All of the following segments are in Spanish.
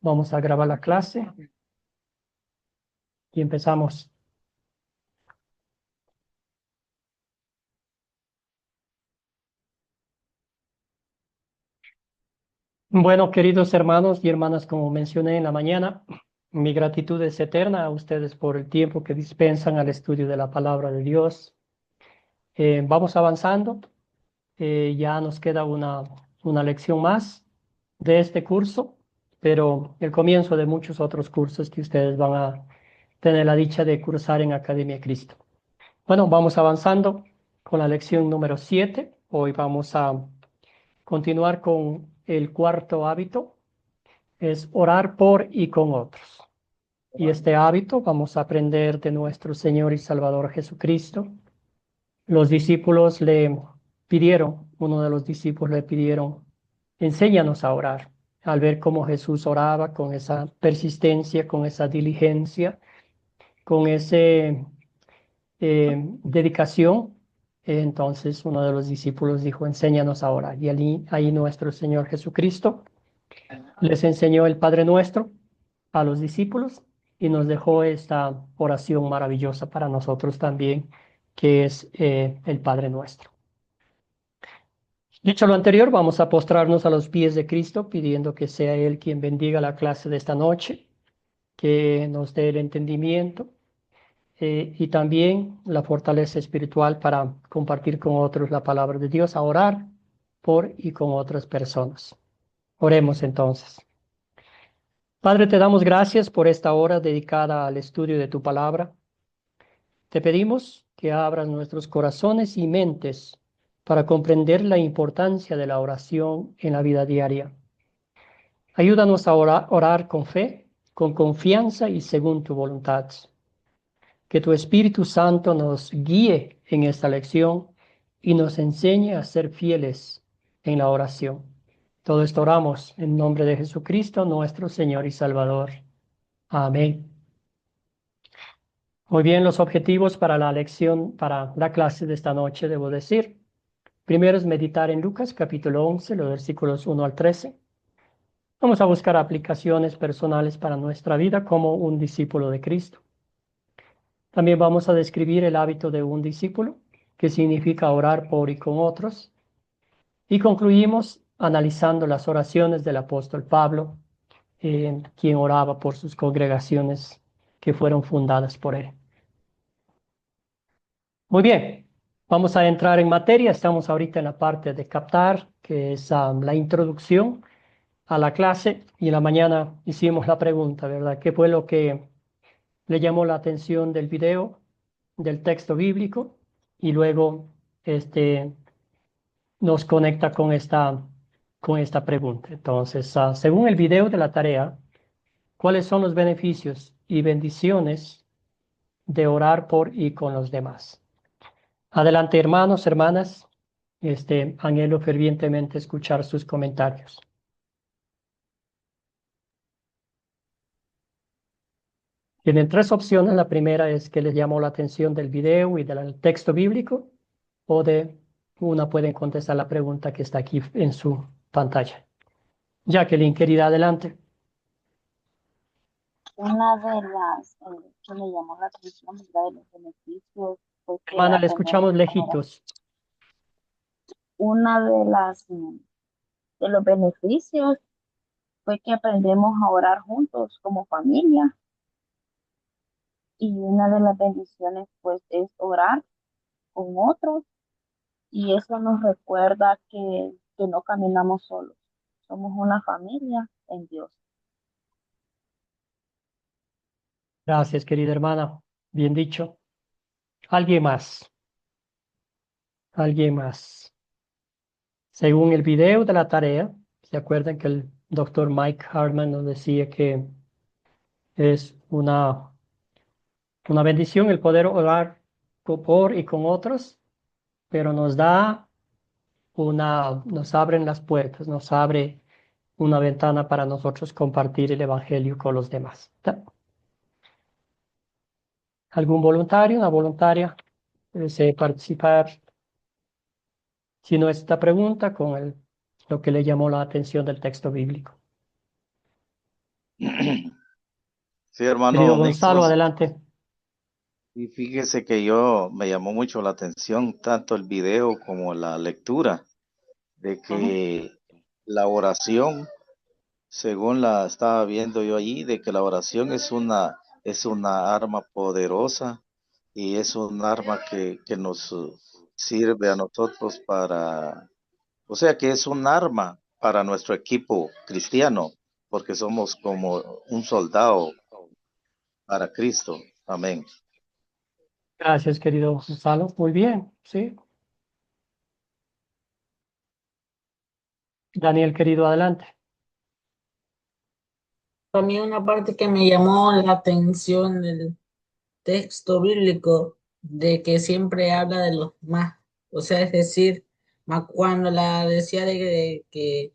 Vamos a grabar la clase y empezamos. Bueno, queridos hermanos y hermanas, como mencioné en la mañana, mi gratitud es eterna a ustedes por el tiempo que dispensan al estudio de la palabra de Dios. Vamos avanzando. Ya nos queda una lección más de este curso, pero el comienzo de muchos otros cursos que ustedes van a tener la dicha de cursar en Academia Cristo. Bueno, vamos avanzando con la lección número 7. Hoy vamos a continuar con el cuarto hábito, es orar por y con otros. Y este hábito vamos a aprender de nuestro Señor y Salvador Jesucristo. Los discípulos uno de los discípulos le pidieron, enséñanos a orar. Al ver cómo Jesús oraba con esa persistencia, con esa diligencia, con esa dedicación, entonces uno de los discípulos dijo, enséñanos a orar. Y ahí nuestro Señor Jesucristo les enseñó el Padre Nuestro a los discípulos y nos dejó esta oración maravillosa para nosotros también, que es el Padre Nuestro. Dicho lo anterior, vamos a postrarnos a los pies de Cristo, pidiendo que sea Él quien bendiga la clase de esta noche, que nos dé el entendimiento y también la fortaleza espiritual para compartir con otros la palabra de Dios, a orar por y con otras personas. Oremos entonces. Padre, te damos gracias por esta hora dedicada al estudio de tu palabra. Te pedimos que abras nuestros corazones y mentes para comprender la importancia de la oración en la vida diaria. Ayúdanos a orar con fe, con confianza y según tu voluntad. Que tu Espíritu Santo nos guíe en esta lección y nos enseñe a ser fieles en la oración. Todo esto oramos en nombre de Jesucristo, nuestro Señor y Salvador. Amén. Muy bien, los objetivos para la lección, para la clase de esta noche, debo decir. Primero es meditar en Lucas capítulo 11, los versículos 1 al 13. Vamos a buscar aplicaciones personales para nuestra vida como un discípulo de Cristo. También vamos a describir el hábito de un discípulo, que significa orar por y con otros. Y concluimos analizando las oraciones del apóstol Pablo, quien oraba por sus congregaciones que fueron fundadas por él. Muy bien, vamos a entrar en materia. Estamos ahorita en la parte de captar, que es la introducción a la clase. Y en la mañana hicimos la pregunta, ¿verdad? ¿Qué fue lo que le llamó la atención del video, del texto bíblico? Y luego nos conecta con esta pregunta. Entonces, según el video de la tarea, ¿cuáles son los beneficios y bendiciones de orar por y con los demás? Adelante, hermanos, hermanas. Anhelo fervientemente escuchar sus comentarios. Tienen tres opciones. La primera es que les llamó la atención del video y del texto bíblico, o una pueden contestar la pregunta que está aquí en su pantalla. Jacqueline, querida, adelante. Una de las que me llamó la atención, ¿verdad? De los beneficios fue que Hermana, le aprendemos escuchamos a orar. lejitos. Una de de los beneficios fue que aprendemos a orar juntos como familia, y una de las bendiciones pues es orar con otros, y eso nos recuerda que no caminamos solos, somos una familia en Dios. Gracias, querida hermana. Bien dicho. ¿Alguien más? ¿Alguien más? Según el video de la tarea, ¿se acuerdan que el doctor Mike Hartman nos decía que es una bendición el poder orar por y con otros, pero nos abren las puertas, nos abre una ventana para nosotros compartir el evangelio con los demás? ¿Algún voluntario, una voluntaria que desee participar? Si no, esta pregunta con lo que le llamó la atención del texto bíblico. Sí, Querido hermano Gonzalo, Nixon, adelante. y fíjese que yo me llamó mucho la atención tanto el video como la lectura de Ujú. que la oración, según la estaba viendo yo allí, de que la oración es una arma poderosa y es un arma que nos sirve a nosotros para, o sea que es un arma para nuestro equipo cristiano, porque somos como un soldado para Cristo. Amén. Gracias, querido Gonzalo. Muy bien, sí. Daniel, querido, adelante. También una parte que me llamó la atención del texto bíblico, de que siempre habla de los más, o sea, es decir, cuando la decía de que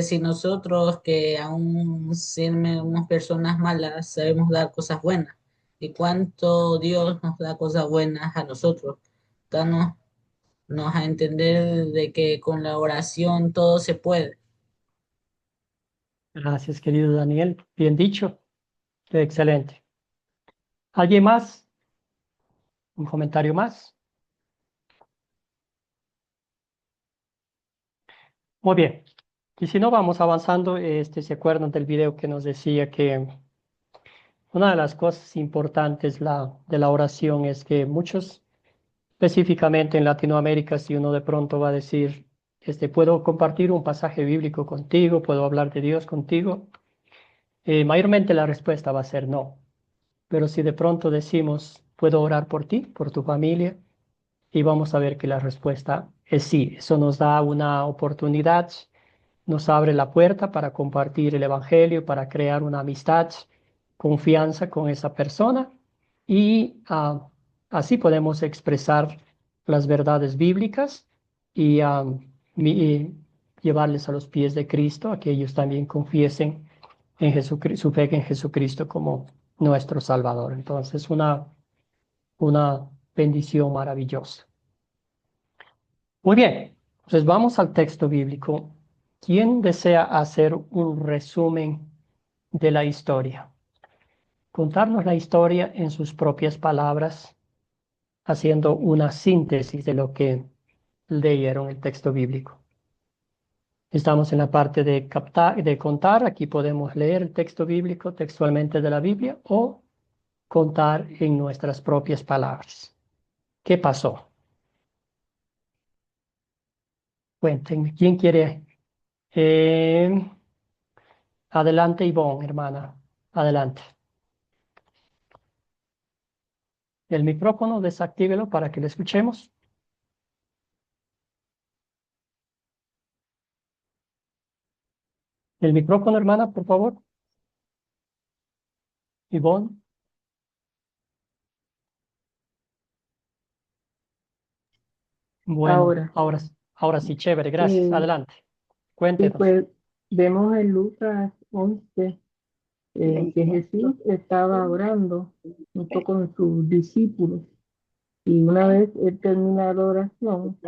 si nosotros que aún somos personas malas sabemos dar cosas buenas, y cuánto Dios nos da cosas buenas a nosotros, danos nos a entender de que con la oración todo se puede. Gracias, querido Daniel. Bien dicho. Excelente. ¿Alguien más? ¿Un comentario más? Muy bien. Y si no, vamos avanzando. ¿Se acuerdan del video que nos decía que una de las cosas importantes de la oración es que muchos, específicamente en Latinoamérica, si uno de pronto va a decir, puedo compartir un pasaje bíblico contigo, puedo hablar de Dios contigo, mayormente la respuesta va a ser no. Pero si de pronto decimos, puedo orar por ti, por tu familia, y vamos a ver que la respuesta es sí. Eso nos da una oportunidad, nos abre la puerta para compartir el Evangelio, para crear una amistad, confianza con esa persona y así podemos expresar las verdades bíblicas y, y llevarles a los pies de Cristo, a que ellos también confiesen en Jesucristo, su fe en Jesucristo como nuestro Salvador. Entonces, una bendición maravillosa. Muy bien, entonces vamos al texto bíblico. ¿Quién desea hacer un resumen de la historia? Contarnos la historia en sus propias palabras, haciendo una síntesis de lo que leyeron el texto bíblico. Estamos en la parte de captar, de contar. Aquí podemos leer el texto bíblico textualmente de la Biblia o contar en nuestras propias palabras. ¿Qué pasó? Cuéntenme, ¿quién quiere? Eh, Adelante, Ivonne, hermana. Adelante. El micrófono, desactívelo para que le escuchemos. El micrófono, hermana, por favor. Ivonne. Bueno, Ahora, ahora sí, chévere, gracias. eh, Adelante. y Cuéntenos. pues vemos en Lucas 11 que Jesús estaba orando junto con sus discípulos y una vez él termina la oración,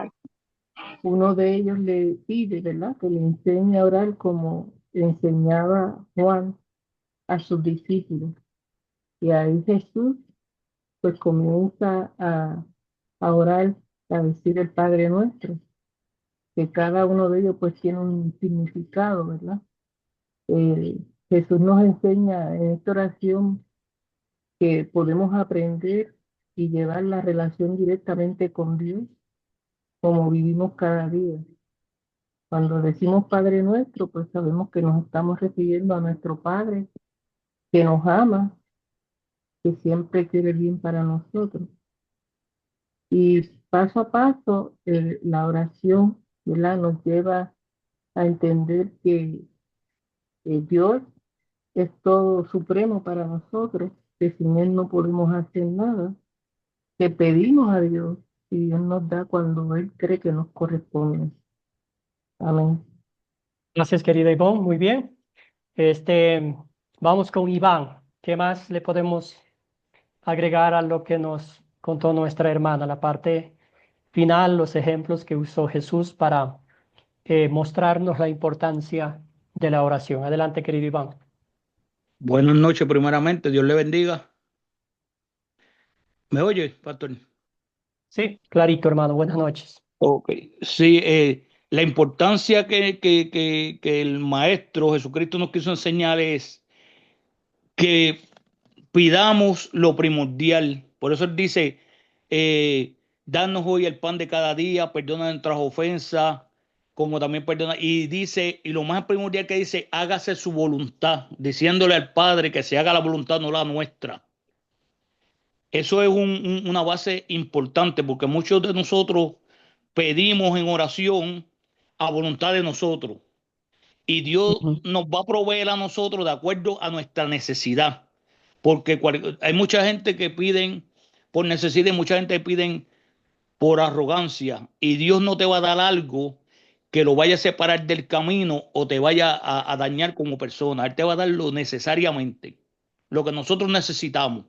uno de ellos le pide, ¿verdad? Que le enseñe a orar como enseñaba Juan a sus discípulos. Y ahí Jesús pues comienza a orar, a decir el Padre Nuestro, que cada uno de ellos pues tiene un significado, ¿verdad? Eh, Jesús nos enseña en esta oración que podemos aprender y llevar la relación directamente con Dios como vivimos cada día. Cuando decimos Padre nuestro, pues sabemos que nos estamos refiriendo a nuestro Padre que nos ama, que siempre quiere el bien para nosotros. Y paso a paso, la oración, ¿verdad? Nos lleva a entender que Dios es todo supremo para nosotros, que sin Él no podemos hacer nada, que pedimos a Dios y Dios nos da cuando Él cree que nos corresponde. Amén. Gracias, querida Ivonne. Muy bien. Este, Vamos con Iván. ¿Qué más le podemos agregar a lo que nos contó nuestra hermana? La parte final, los ejemplos que usó Jesús para mostrarnos la importancia de la oración. Adelante, querido Iván. Buenas noches, primeramente. Dios le bendiga. ¿Me oye, pastor? Sí, clarito, hermano. Buenas noches. Ok. Sí, la importancia que el Maestro Jesucristo nos quiso enseñar es que pidamos lo primordial. Por eso él dice, danos hoy el pan de cada día, perdona nuestras ofensas, como también perdona. Y dice, y lo más primordial que dice, hágase su voluntad, diciéndole al Padre que se haga la voluntad, no la nuestra. Eso es una base importante porque muchos de nosotros pedimos en oración a voluntad de nosotros y Dios Ujú. nos va a proveer a nosotros de acuerdo a nuestra necesidad. Porque hay mucha gente que piden por necesidad y mucha gente que piden por arrogancia y Dios no te va a dar algo que lo vaya a separar del camino o te vaya a dañar como persona. Él te va a dar lo necesariamente, lo que nosotros necesitamos.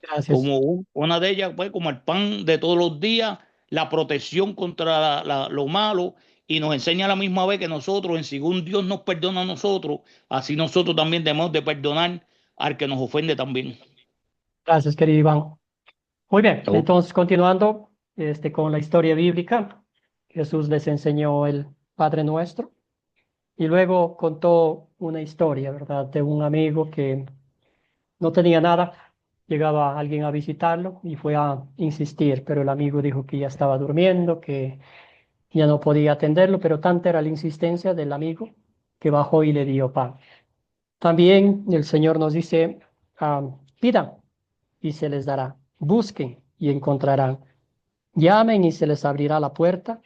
Gracias. Como una de ellas, pues, como el pan de todos los días, la protección contra lo malo, y nos enseña a la misma vez que nosotros, en según Dios nos perdona a nosotros, así nosotros también debemos de perdonar al que nos ofende también. Gracias, querido Iván. Muy bien, Oh. entonces continuando con la historia bíblica, Jesús les enseñó el Padre Nuestro y luego contó una historia, ¿verdad? De un amigo que no tenía nada, llegaba alguien a visitarlo y fue a insistir, pero el amigo dijo que ya estaba durmiendo, que ya no podía atenderlo, pero tanta era la insistencia del amigo que bajó y le dio pan. También el Señor nos dice, pidan y se les dará, busquen y encontrarán, llamen y se les abrirá la puerta,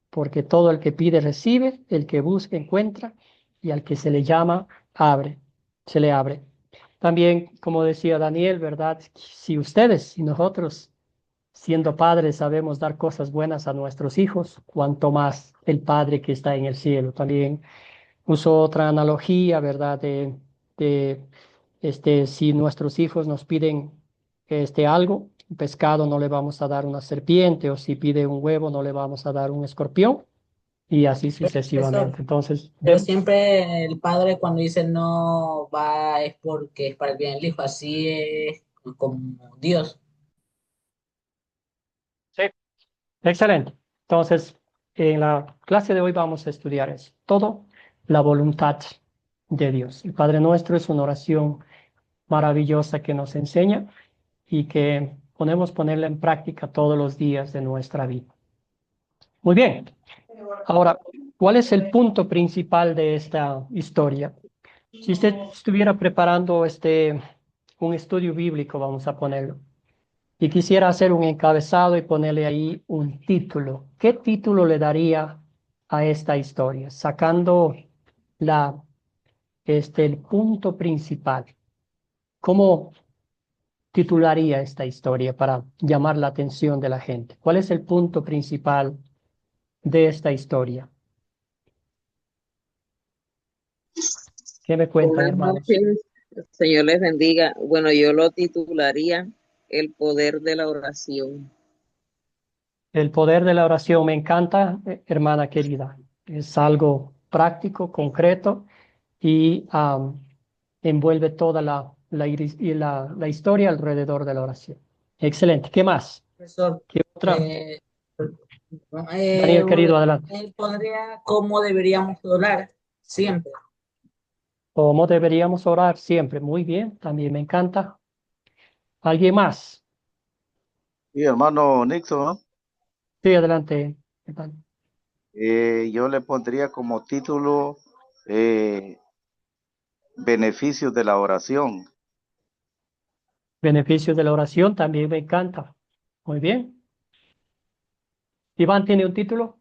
porque todo el que pide recibe, el que busca encuentra, y al que se le llama, se le abre. También, como decía Daniel, ¿verdad? Si ustedes, si nosotros, siendo padres, sabemos dar cosas buenas a nuestros hijos, cuanto más el Padre que está en el cielo. También uso otra analogía, ¿verdad? De si nuestros hijos nos piden algo, un pescado, no le vamos a dar una serpiente, o si pide un huevo, no le vamos a dar un escorpión, y así Profesor, sucesivamente. Entonces, pero siempre el padre cuando dice no va es porque es para el bien del hijo, así es como Dios. sí, excelente. Entonces, en la clase de hoy vamos a estudiar eso, todo la voluntad de Dios. El Padre Nuestro es una oración maravillosa que nos enseña y que podemos ponerla en práctica todos los días de nuestra vida. Muy bien. Ahora, ¿cuál es el punto principal de esta historia? Si usted estuviera preparando un estudio bíblico, vamos a ponerlo, y quisiera hacer un encabezado y ponerle ahí un título, ¿qué título le daría a esta historia? Sacando la, el punto principal. ¿Cómo titularía esta historia para llamar la atención de la gente? ¿Cuál es el punto principal de esta historia? ¿Qué me cuentan, Buenas hermanos? noches, Señor les bendiga. Bueno, yo lo titularía El poder de la oración. El poder de la oración me encanta, hermana querida. Es algo práctico, concreto y envuelve toda la historia alrededor de la oración. Excelente. ¿Qué más? Profesor, ¿Qué otra? eh, Daniel, querido, adelante. él podría, ¿cómo deberíamos orar? Siempre. ¿Cómo deberíamos orar siempre? Muy bien, también me encanta. ¿Alguien más? Y hermano Nixon, ¿no? Sí, adelante. Hermano. Yo le pondría como título eh, Beneficios de la oración. Beneficios de la oración también me encanta. Muy bien. Iván tiene un título.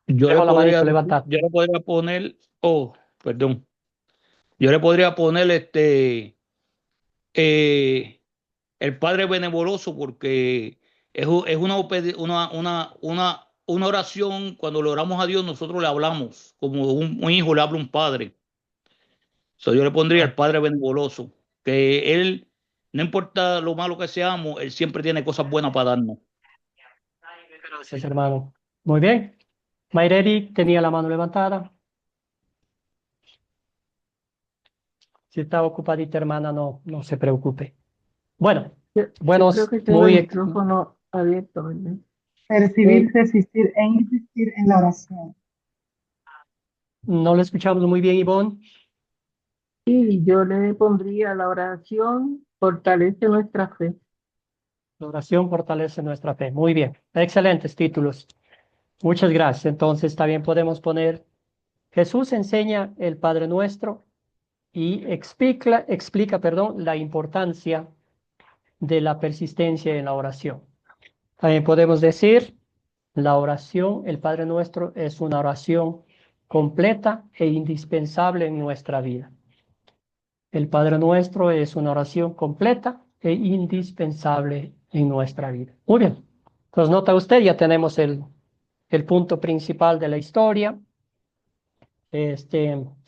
Yo le Dejo la podría, manito levantada. yo le podría poner, oh, perdón, yo le podría poner eh, el Padre Benevolioso porque es una oración, cuando le oramos a Dios, nosotros le hablamos, como un hijo le habla a un padre. So, yo le pondría Ah, el Padre Benevolioso, que Él, no importa lo malo que seamos, Él siempre tiene cosas buenas para darnos. gracias, hermano. Muy bien. Mayredi tenía la mano levantada. Si está ocupadita, hermana, no se preocupe. Bueno, Yo creo buenos, que tengo el muy, micrófono abierto, ¿verdad? Percibir, resistir e insistir en la oración. no lo escuchamos muy bien, Ivonne. Y yo le pondría la oración, fortalece nuestra fe. La oración fortalece nuestra fe. Muy bien. Excelentes títulos. Muchas gracias. Entonces, también podemos poner, Jesús enseña el Padre Nuestro y explica, la importancia de la persistencia en la oración. También podemos decir, la oración, el Padre Nuestro, es una oración completa e indispensable en nuestra vida. El Padre Nuestro es una oración completa e indispensable en nuestra vida. Muy bien. Entonces, nota usted, ya tenemos el punto principal de la historia.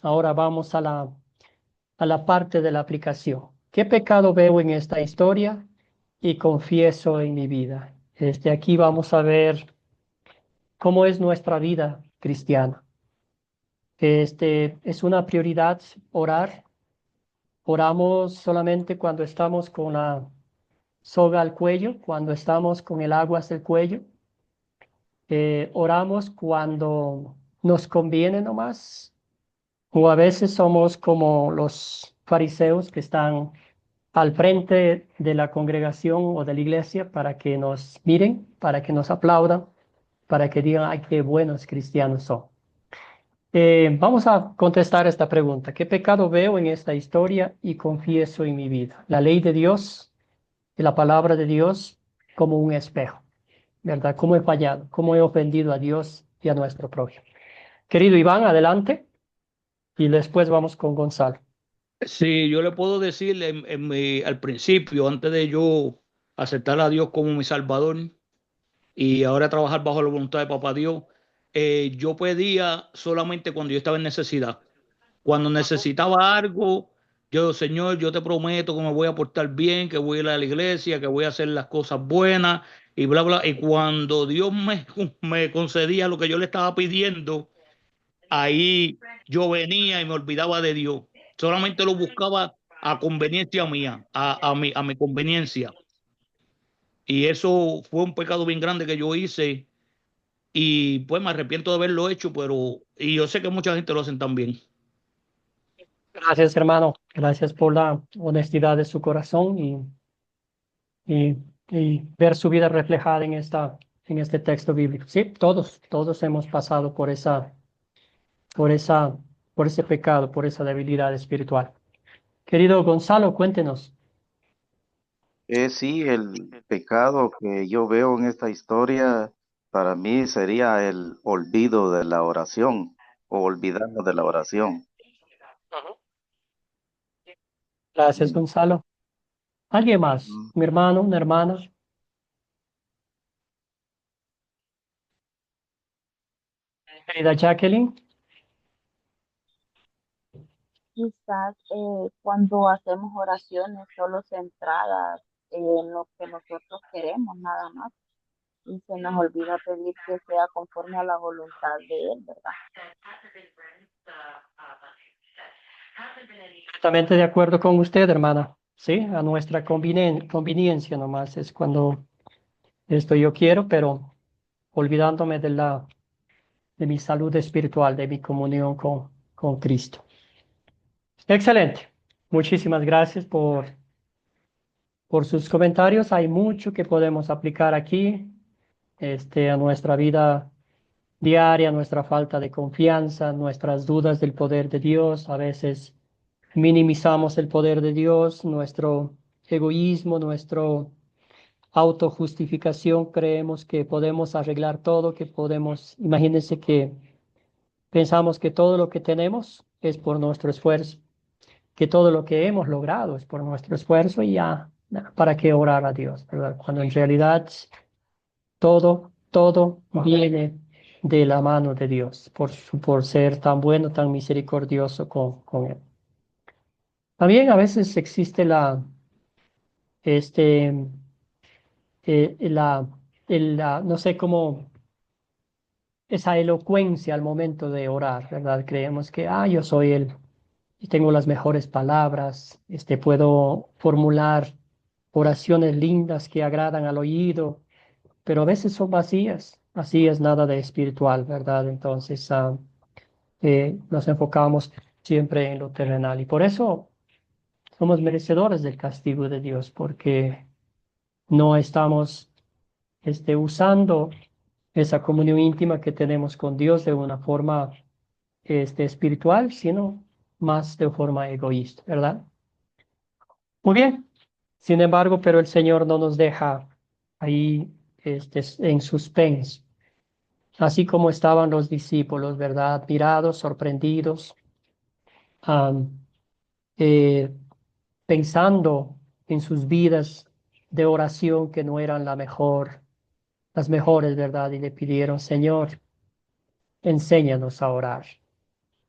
Ahora vamos a la parte de la aplicación. ¿Qué pecado veo en esta historia y confieso en mi vida? Aquí vamos a ver cómo es nuestra vida cristiana. Es una prioridad orar. Oramos solamente cuando estamos con la soga al cuello, cuando estamos con el agua hasta el cuello. Oramos cuando nos conviene nomás, o a veces somos como los fariseos que están al frente de la congregación o de la iglesia para que nos miren, para que nos aplaudan, para que digan, ay, qué buenos cristianos son. Vamos a contestar esta pregunta. ¿Qué pecado veo en esta historia y confieso en mi vida? La ley de Dios y la palabra de Dios como un espejo, ¿verdad? ¿Cómo he fallado? ¿Cómo he ofendido a Dios y a nuestro prójimo? Querido Iván, adelante. Y después vamos con Gonzalo. Sí, yo le puedo decir al principio, antes de yo aceptar a Dios como mi Salvador y ahora trabajar bajo la voluntad de Papá Dios, yo pedía solamente cuando yo estaba en necesidad. Cuando necesitaba algo, yo, Señor, yo te prometo que me voy a portar bien, que voy a ir a la iglesia, que voy a hacer las cosas buenas y bla, bla. Y cuando Dios me concedía lo que yo le estaba pidiendo, ahí yo venía y me olvidaba de Dios. Solamente lo buscaba a conveniencia mía, a mi conveniencia. Y eso fue un pecado bien grande que yo hice. Y pues me arrepiento de haberlo hecho, pero y yo sé que mucha gente lo hacen también. Gracias, hermano. Gracias por la honestidad de su corazón y, y ver su vida reflejada en este texto bíblico. Sí, todos hemos pasado por esa, por ese pecado, por esa debilidad espiritual. Querido Gonzalo, cuéntenos. Sí, el pecado que yo veo en esta historia para mí sería el olvido de la oración o olvidarnos de la oración. Gracias, Gonzalo. ¿Alguien más? Mm. ¿Mi hermano, una hermana? Querida Jacqueline. Quizás cuando hacemos oraciones solo centradas en lo que nosotros queremos, nada más, y se nos olvida pedir que sea conforme a la voluntad de Él, ¿verdad? Completamente de acuerdo con usted, hermana. Sí, a nuestra conveniencia nomás es cuando esto yo quiero, pero olvidándome de mi salud espiritual, de mi comunión con Cristo. Excelente. Muchísimas gracias por sus comentarios. Hay mucho que podemos aplicar aquí, a nuestra vida diaria, nuestra falta de confianza, nuestras dudas del poder de Dios. A veces minimizamos el poder de Dios, nuestro egoísmo, nuestro autojustificación, creemos que podemos arreglar todo, que podemos, imagínense que pensamos que todo lo que tenemos es por nuestro esfuerzo, que todo lo que hemos logrado es por nuestro esfuerzo y ya, ¿para qué orar a Dios, verdad? Cuando en realidad todo viene de la mano de Dios, por ser tan bueno, tan misericordioso con Él. También a veces existe este, no sé cómo esa elocuencia al momento de orar, ¿verdad? Creemos que, yo soy y tengo las mejores palabras, puedo formular oraciones lindas que agradan al oído, pero a veces son vacías, vacías, nada de espiritual, ¿verdad? Entonces, nos enfocamos siempre en lo terrenal y por eso somos merecedores del castigo de Dios, porque no estamos usando esa comunión íntima que tenemos con Dios de una forma espiritual, sino más de forma egoísta, ¿verdad? Muy bien. Sin embargo, pero el Señor no nos deja ahí en suspenso, así como estaban los discípulos, ¿verdad? Admirados, sorprendidos, am, eh, pensando en sus vidas de oración que no eran las mejores, ¿verdad? Y le pidieron, Señor, enséñanos a orar.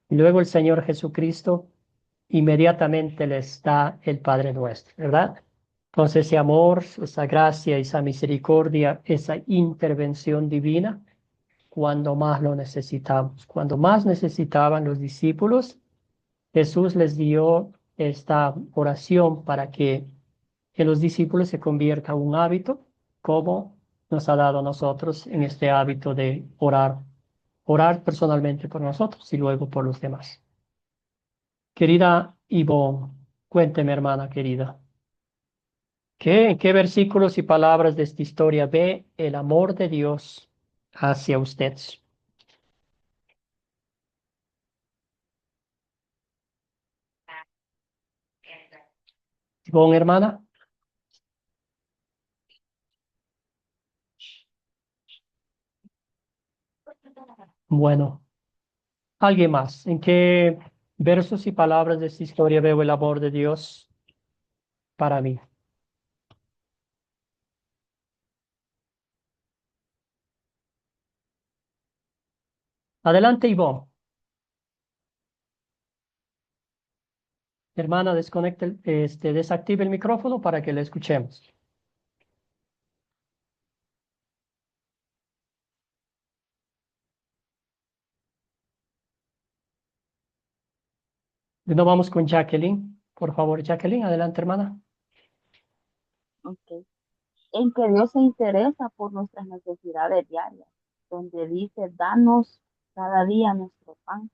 Y luego el Señor Jesucristo inmediatamente les da el Padre Nuestro, ¿verdad? Entonces ese amor, esa gracia, esa misericordia, esa intervención divina, cuando más lo necesitamos, cuando más necesitaban los discípulos, Jesús les dio esta oración para que en los discípulos se convierta un hábito, como nos ha dado a nosotros en este hábito de orar personalmente por nosotros y luego por los demás. Querida Ivonne, cuénteme, hermana querida, ¿en qué versículos y palabras de esta historia ve el amor de Dios hacia usted? Ivonne, hermana. Bueno, ¿alguien más? ¿En qué versos y palabras de esta historia veo el amor de Dios para mí? Adelante, Ivonne. Hermana, desactive el micrófono para que le escuchemos. De nuevo vamos con Jacqueline. Por favor, Jacqueline, adelante, hermana. Ok. En que Dios se interesa por nuestras necesidades diarias, donde dice, danos cada día nuestro pan,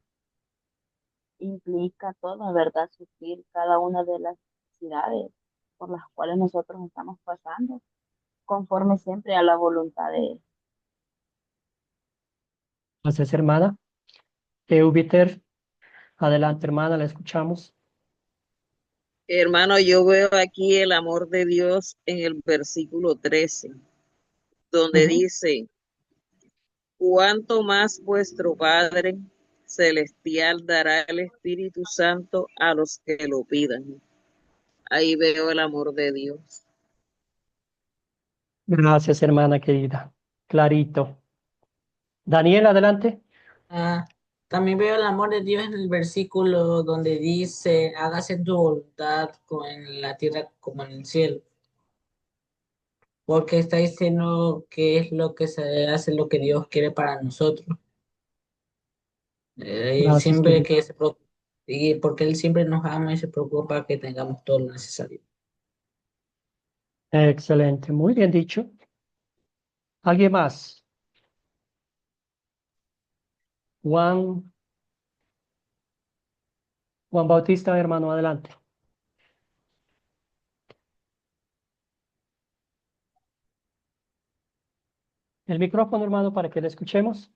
implica todo, ¿verdad? Suplir cada una de las necesidades por las cuales nosotros estamos pasando, conforme siempre a la voluntad de Él. Gracias, hermana. Eubiter, adelante, hermana, la escuchamos. Hermano, yo veo aquí el amor de Dios en el versículo 13, donde Ujú. dice, cuánto más vuestro Padre Celestial dará el Espíritu Santo a los que lo pidan. Ahí veo el amor de Dios. Gracias, hermana querida. Clarito. Daniel, adelante. Ah, también veo el amor de Dios en el versículo donde dice, hágase tu voluntad en la tierra como en el cielo, porque está diciendo que es lo que se hace, lo que Dios quiere para nosotros. Él Gracias, siempre querida. que y porque Él siempre nos ama y se preocupa que tengamos todo lo necesario. Excelente, muy bien dicho. ¿Alguien más? Juan, Juan Bautista, hermano, adelante. El micrófono, hermano, para que le escuchemos.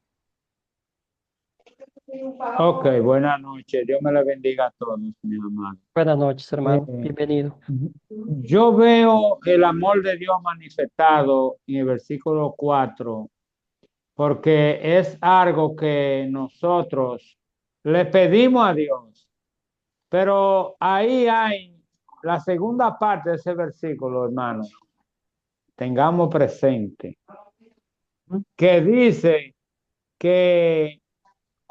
Ok, buenas noches. Dios me la bendiga a todos, mi amado. Buenas noches, hermano. Eh, Bienvenido. yo veo el amor de Dios manifestado en el versículo 4, porque es algo que nosotros le pedimos a Dios, pero ahí hay la segunda parte de ese versículo, hermano. Tengamos presente que dice que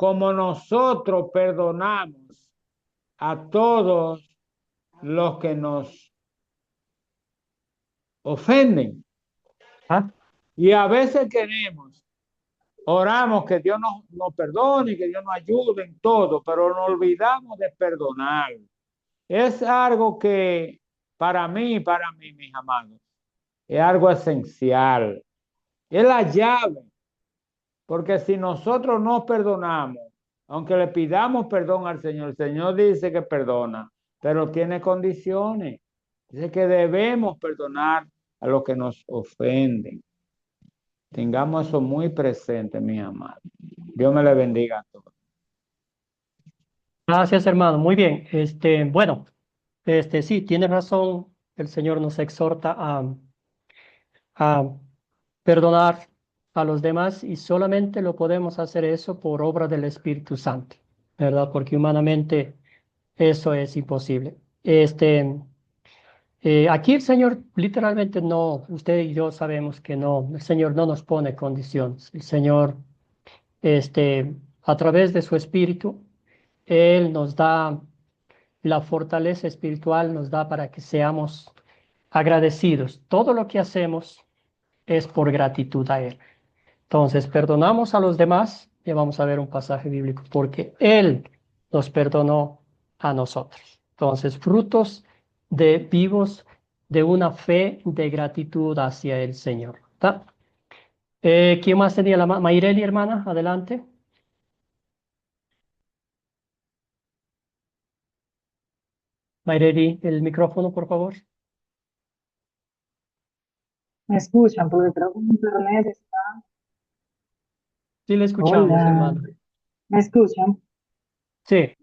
como nosotros perdonamos a todos los que nos ofenden. ¿Ah? Y a veces queremos Oramos que Dios nos perdone y que Dios nos ayude en todo, pero nos olvidamos de perdonar. Es algo que para mí, mis amados, es algo esencial. Es la llave, porque si nosotros no perdonamos, aunque le pidamos perdón al Señor, el Señor dice que perdona, pero tiene condiciones. Dice que debemos perdonar a los que nos ofenden. Tengamos eso muy presente, mis amados. Dios me le bendiga a todos. Gracias, hermano. Muy bien. Bueno, sí, tiene razón. El Señor nos exhorta a perdonar a los demás y solamente lo podemos hacer eso por obra del Espíritu Santo, ¿verdad? Porque humanamente eso es imposible. Aquí el Señor literalmente no, usted y yo sabemos que no, el Señor no nos pone condiciones. El Señor, a través de su Espíritu, Él nos da la fortaleza espiritual, nos da para que seamos agradecidos. Todo lo que hacemos es por gratitud a Él. Entonces, perdonamos a los demás, y vamos a ver un pasaje bíblico, porque Él nos perdonó a nosotros. Entonces, frutos de vivos de una fe de gratitud hacia el Señor. ¿Está? ¿Quién más tenía la mano? Mayreli, hermana, adelante. Mayreli, el micrófono, por favor. Me escuchan porque creo que mi internet está. Sí, le escuchamos, Hola, hermano. ¿me escuchan? Sí,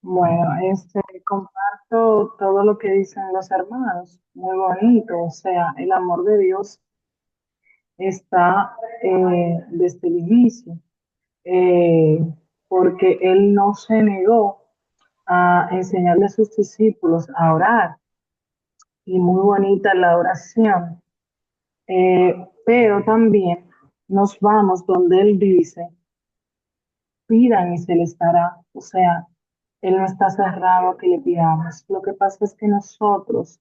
Bueno, comparto todo lo que dicen los hermanos, muy bonito, o sea, el amor de Dios está desde el inicio, eh, porque Él no se negó a enseñarle a sus discípulos a orar, y muy bonita la oración, pero también nos vamos donde Él dice, pidan y se les dará, o sea, Él no está cerrado a que le pidamos. Lo que pasa es que nosotros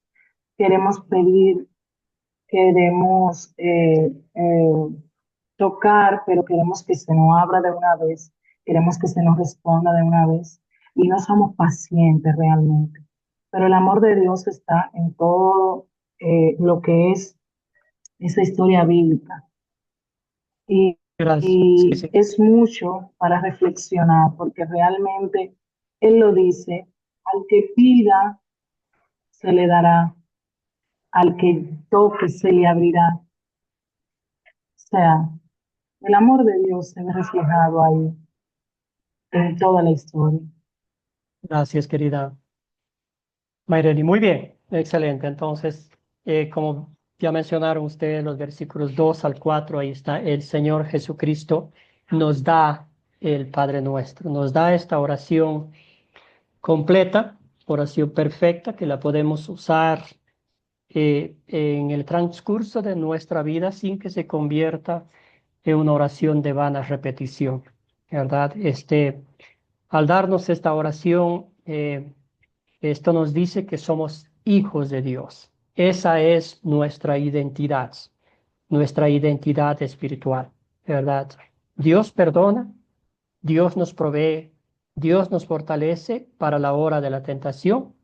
queremos pedir, queremos tocar, pero queremos que se nos abra de una vez, queremos que se nos responda de una vez y no somos pacientes realmente. Pero el amor de Dios está en todo lo que es esa historia bíblica. Y, gracias. Sí, y sí. es mucho para reflexionar, porque realmente Él lo dice, al que pida, se le dará, al que toque, se le abrirá. O sea, el amor de Dios se ve reflejado ahí en toda la historia. Gracias, querida Mayreli. Muy bien, excelente. Entonces, como ya mencionaron ustedes, los versículos 2 al 4, ahí está, el Señor Jesucristo nos da el Padre Nuestro, nos da esta oración completa, oración perfecta, que la podemos usar en el transcurso de nuestra vida sin que se convierta en una oración de vana repetición, ¿verdad? Al darnos esta oración, esto nos dice que somos hijos de Dios. Esa es nuestra identidad espiritual, ¿verdad? Dios perdona, Dios nos provee, Dios nos fortalece para la hora de la tentación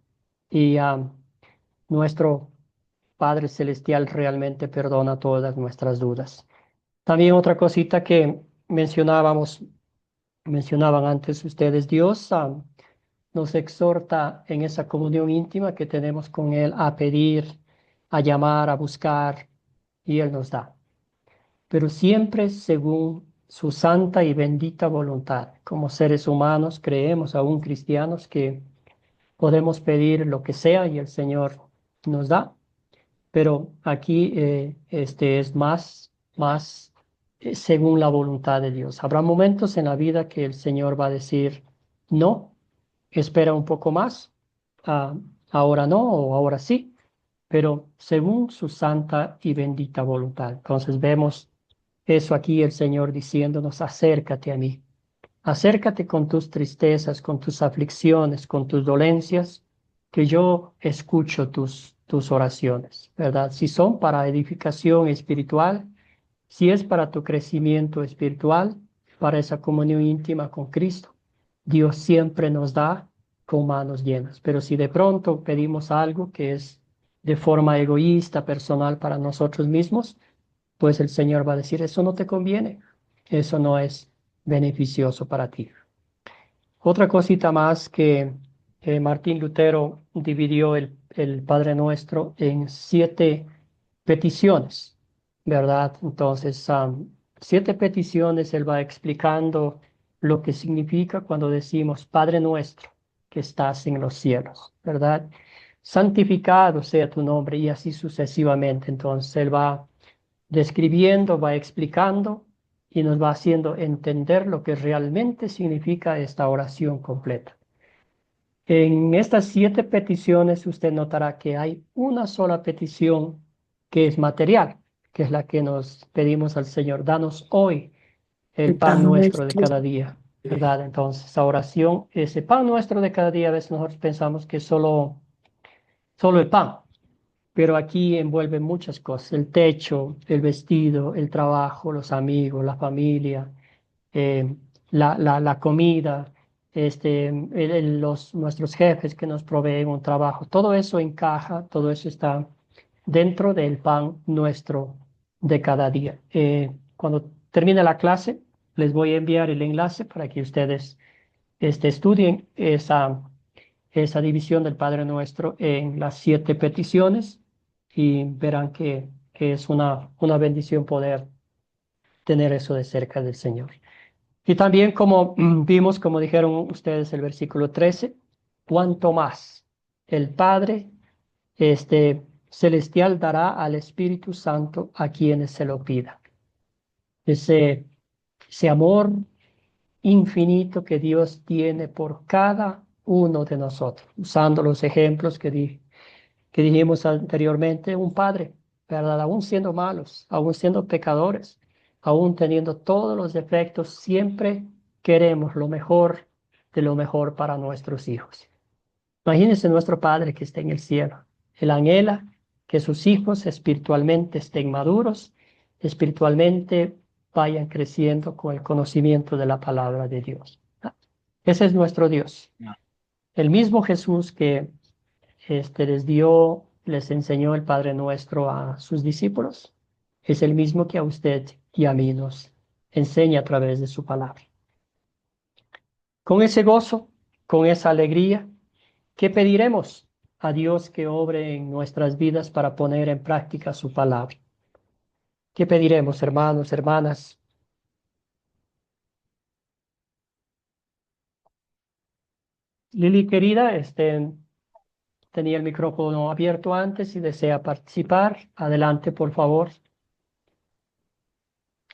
y nuestro Padre Celestial realmente perdona todas nuestras dudas. También otra cosita que mencionaban antes ustedes, Dios nos exhorta en esa comunión íntima que tenemos con Él a pedir, a llamar, a buscar, y Él nos da. Pero siempre según su santa y bendita voluntad. Como seres humanos creemos, aún cristianos, que podemos pedir lo que sea y el Señor nos da. Pero aquí es más según la voluntad de Dios. Habrá momentos en la vida que el Señor va a decir, no, espera un poco más, ah, ahora no o ahora sí, pero según su santa y bendita voluntad. Entonces vemos eso aquí el Señor diciéndonos, acércate a mí, acércate con tus tristezas, con tus aflicciones, con tus dolencias, que yo escucho tus oraciones, ¿verdad? Si son para edificación espiritual, si es para tu crecimiento espiritual, para esa comunión íntima con Cristo, Dios siempre nos da con manos llenas. Pero si de pronto pedimos algo que es de forma egoísta, personal para nosotros mismos, pues el Señor va a decir, eso no te conviene, eso no es beneficioso para ti. Otra cosita más que Martín Lutero dividió el Padre Nuestro en 7 peticiones, ¿verdad? Entonces, 7 peticiones, él va explicando lo que significa cuando decimos Padre Nuestro que estás en los cielos, ¿verdad? Santificado sea tu nombre y así sucesivamente. Entonces, él va describiendo, va explicando y nos va haciendo entender lo que realmente significa esta oración completa. En estas 7 peticiones usted notará que hay una sola petición que es material, que es la que nos pedimos al Señor. Danos hoy el El pan pan nuestro de nuestro. cada día, ¿verdad? Entonces, esa oración, ese pan nuestro de cada día, a veces nosotros pensamos que es solo el pan, pero aquí envuelve muchas cosas, el techo, el vestido, el trabajo, los amigos, la familia, eh, la comida, nuestros jefes que nos proveen un trabajo, todo eso encaja, todo eso está dentro del pan nuestro de cada día. Cuando termine la clase, les voy a enviar el enlace para que ustedes estudien esa división del Padre Nuestro en las 7 peticiones y verán que es una bendición poder tener eso de cerca del Señor. Y también como vimos, como dijeron ustedes el versículo 13, cuanto más el Padre celestial dará al Espíritu Santo a quienes se lo pidan. Ese amor infinito que Dios tiene por cada uno de nosotros, usando los ejemplos que dijimos anteriormente, un padre, ¿verdad? Aún siendo malos, aún siendo pecadores, aún teniendo todos los defectos, siempre queremos lo mejor de lo mejor para nuestros hijos. Imagínense nuestro Padre que está en el cielo. Él anhela que sus hijos espiritualmente estén maduros, espiritualmente vayan creciendo con el conocimiento de la palabra de Dios. Ese es nuestro Dios. El mismo Jesús que les enseñó el Padre Nuestro a sus discípulos, es el mismo que a usted y a mí nos enseña a través de su palabra. Con ese gozo, con esa alegría, ¿qué pediremos a Dios que obre en nuestras vidas para poner en práctica su palabra? ¿Qué pediremos, hermanos, hermanas? Lili, querida, tenía el micrófono abierto antes y desea participar. Adelante, por favor.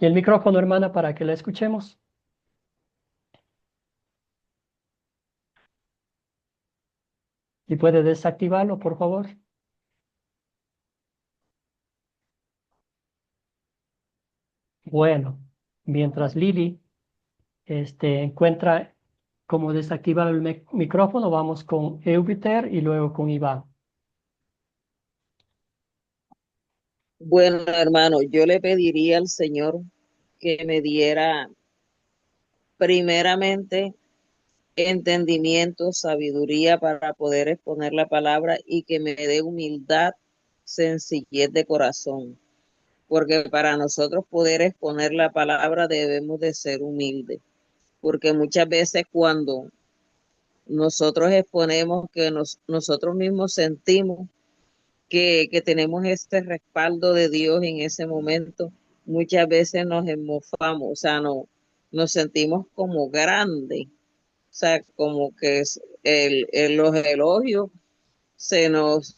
El micrófono, hermana, para que la escuchemos. ¿Y puede desactivarlo, por favor? Bueno, mientras Lili encuentra cómo desactivar el micrófono, vamos con Eubiter y luego con Iván. Bueno, hermano, yo le pediría al Señor que me diera primeramente entendimiento, sabiduría para poder exponer la palabra y que me dé humildad, sencillez de corazón, porque para nosotros poder exponer la palabra debemos de ser humildes, porque muchas veces cuando nosotros exponemos que nosotros mismos sentimos que tenemos este respaldo de Dios en ese momento, muchas veces nos enmofamos, o sea, no, nos sentimos como grandes, o sea, como que los elogios se nos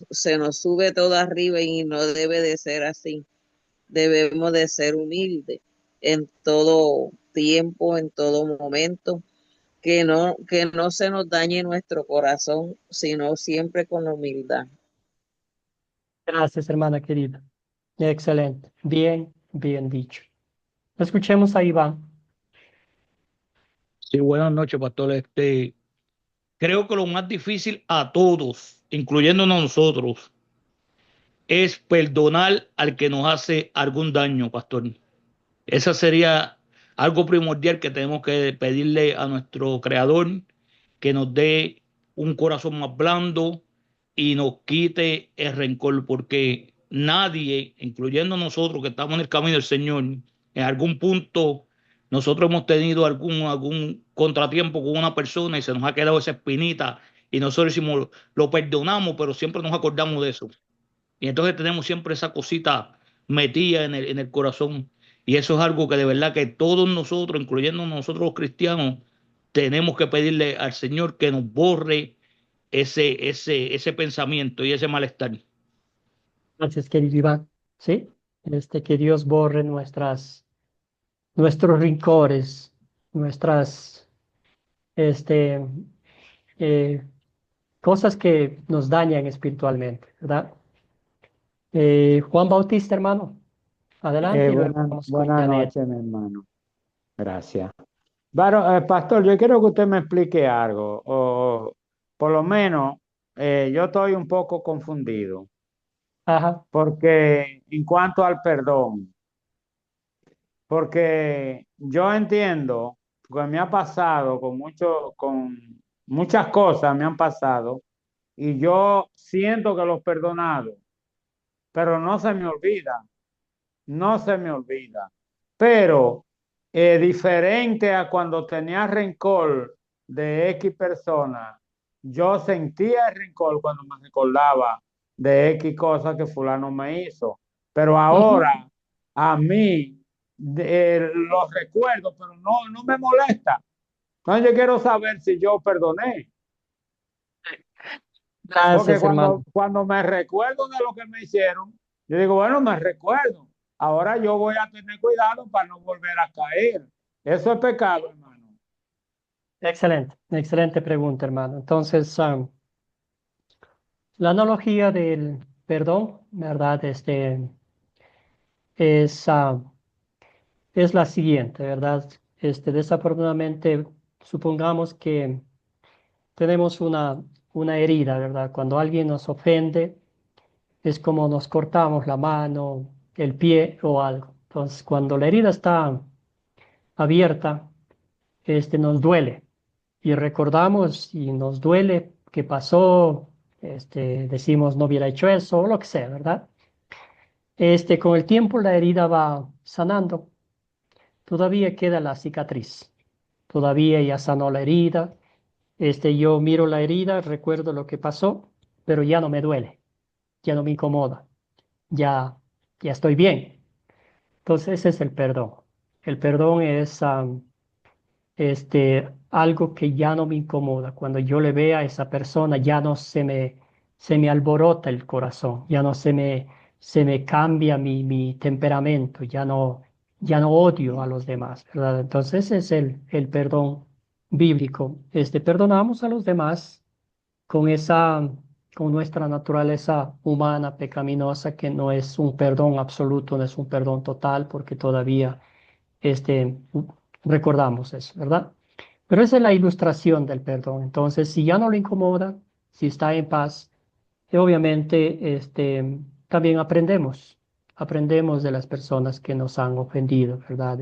sube todo arriba y no debe de ser así. Debemos de ser humildes en todo tiempo, en todo momento, que no se nos dañe nuestro corazón, sino siempre con humildad. Gracias, hermana querida. Excelente. Bien, bien dicho. Escuchemos a Iván. Sí, buenas noches, pastor. Creo que lo más difícil a todos, incluyéndonos nosotros, es perdonar al que nos hace algún daño, pastor. Esa sería algo primordial que tenemos que pedirle a nuestro Creador, que nos dé un corazón más blando y nos quite el rencor, porque nadie, incluyendo nosotros que estamos en el camino del Señor, en algún punto nosotros hemos tenido algún contratiempo con una persona y se nos ha quedado esa espinita y nosotros decimos, lo perdonamos, pero siempre nos acordamos de eso. Y entonces tenemos siempre esa cosita metida en el corazón. Y eso es algo que de verdad que todos nosotros, incluyendo nosotros los cristianos, tenemos que pedirle al Señor que nos borre ese pensamiento y ese malestar. Gracias, querido Iván. Sí, que Dios borre nuestros rencores, nuestras, este, eh, cosas que nos dañan espiritualmente, ¿verdad? Juan Bautista, hermano, adelante y luego vamos con Buenas Janet. noches, mi hermano. Gracias. Bueno, pastor, yo quiero que usted me explique algo, o por lo menos yo estoy un poco confundido, Ajá. porque en cuanto al perdón, porque yo entiendo, porque me ha pasado con muchas cosas me han pasado, y yo siento que los he perdonado, pero no se me olvida. No se me olvida. Pero diferente a cuando tenía rencor de X persona, yo sentía el rencor cuando me recordaba de X cosas que fulano me hizo. Pero Ujú. ahora a mí los recuerdo, pero no me molesta. Entonces yo quiero saber si yo perdoné. Porque Gracias, hermano. cuando me recuerdo de lo que me hicieron, yo digo, bueno, me recuerdo. Ahora yo voy a tener cuidado para no volver a caer. Eso es pecado, hermano. Excelente, excelente pregunta, hermano. Entonces, la analogía del perdón, ¿verdad? Es, es la siguiente, ¿verdad? Desafortunadamente, supongamos que tenemos una herida, ¿verdad? Cuando alguien nos ofende, es como nos cortamos la mano, el pie o algo. Entonces, cuando la herida está abierta, nos duele y recordamos y nos duele qué pasó, decimos no hubiera hecho eso o lo que sea, ¿verdad? Con el tiempo la herida va sanando, todavía queda la cicatriz, todavía ya sanó la herida, yo miro la herida, recuerdo lo que pasó, pero ya no me duele, ya no me incomoda, ya, ya estoy bien. Entonces ese es el perdón. El perdón es algo que ya no me incomoda. Cuando yo le vea a esa persona, ya no se me alborota el corazón, ya no se me cambia mi temperamento, ya no odio a los demás, ¿verdad? Entonces ese es el perdón bíblico. Perdonamos a los demás con con nuestra naturaleza humana pecaminosa, que no es un perdón absoluto, no es un perdón total, porque todavía este, recordamos eso, ¿verdad? Pero esa es la ilustración del perdón. Entonces, si ya no le incomoda, si está en paz, obviamente también aprendemos de las personas que nos han ofendido, ¿verdad?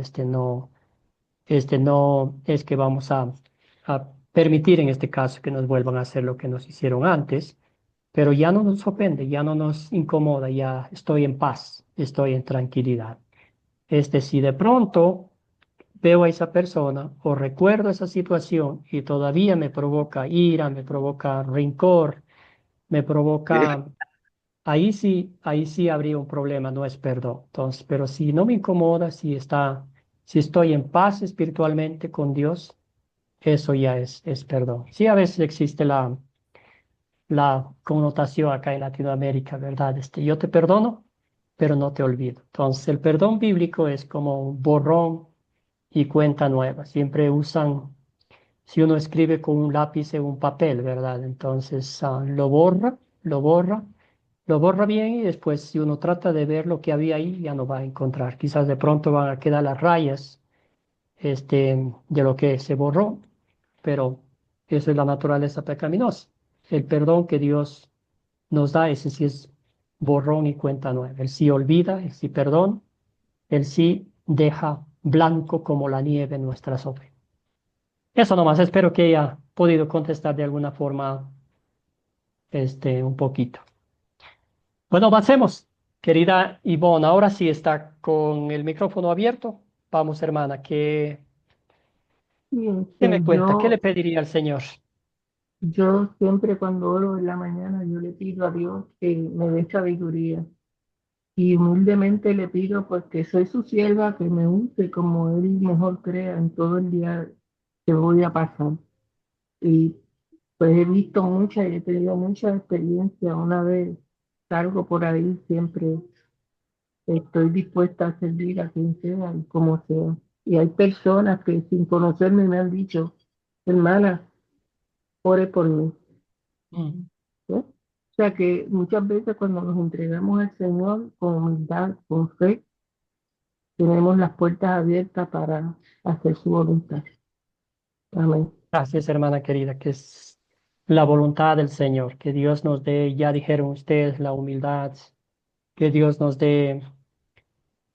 No es que vamos a permitir en este caso que nos vuelvan a hacer lo que nos hicieron antes, pero ya no nos ofende, ya no nos incomoda, ya estoy en paz, estoy en tranquilidad. Si de pronto veo a esa persona o recuerdo esa situación y todavía me provoca ira, me provoca rencor, me provoca, ahí sí habría un problema, no es perdón. Entonces, pero si no me incomoda, si estoy en paz espiritualmente con Dios, eso ya es perdón. Sí, a veces existe la connotación acá en Latinoamérica, ¿verdad? Yo te perdono, pero no te olvido. Entonces, el perdón bíblico es como un borrón y cuenta nueva. Siempre usan, si uno escribe con un lápiz en un papel, ¿verdad? Entonces, lo borra bien y después si uno trata de ver lo que había ahí, ya no va a encontrar. Quizás de pronto van a quedar las rayas, de lo que se borró, pero esa es la naturaleza pecaminosa. El perdón que Dios nos da, ese sí es borrón y cuenta nueva. Él sí olvida, Él sí perdona, Él sí deja blanco como la nieve nuestras obras. Eso nomás, espero que haya podido contestar de alguna forma un poquito. Bueno, avancemos. Querida Ivonne, ahora sí está con el micrófono abierto. Vamos, hermana, Y ¿qué me cuenta? ¿Qué le pediría al Señor? yo siempre cuando oro en la mañana, yo le pido a Dios que me dé sabiduría. Y humildemente le pido pues que soy su sierva, que me use como Él mejor crea en todo el día que voy a pasar. Y pues he visto muchas y he tenido mucha experiencia. Una vez salgo por ahí, siempre estoy dispuesta a servir a quien sea y como sea. Y hay personas que sin conocerme me han dicho, hermana, ore por mí. Mm. ¿Sí? O sea que muchas veces cuando nos entregamos al Señor con humildad, con fe, tenemos las puertas abiertas para hacer su voluntad. Amén. Gracias, hermana querida, que es la voluntad del Señor, que Dios nos dé, ya dijeron ustedes, la humildad, que Dios nos dé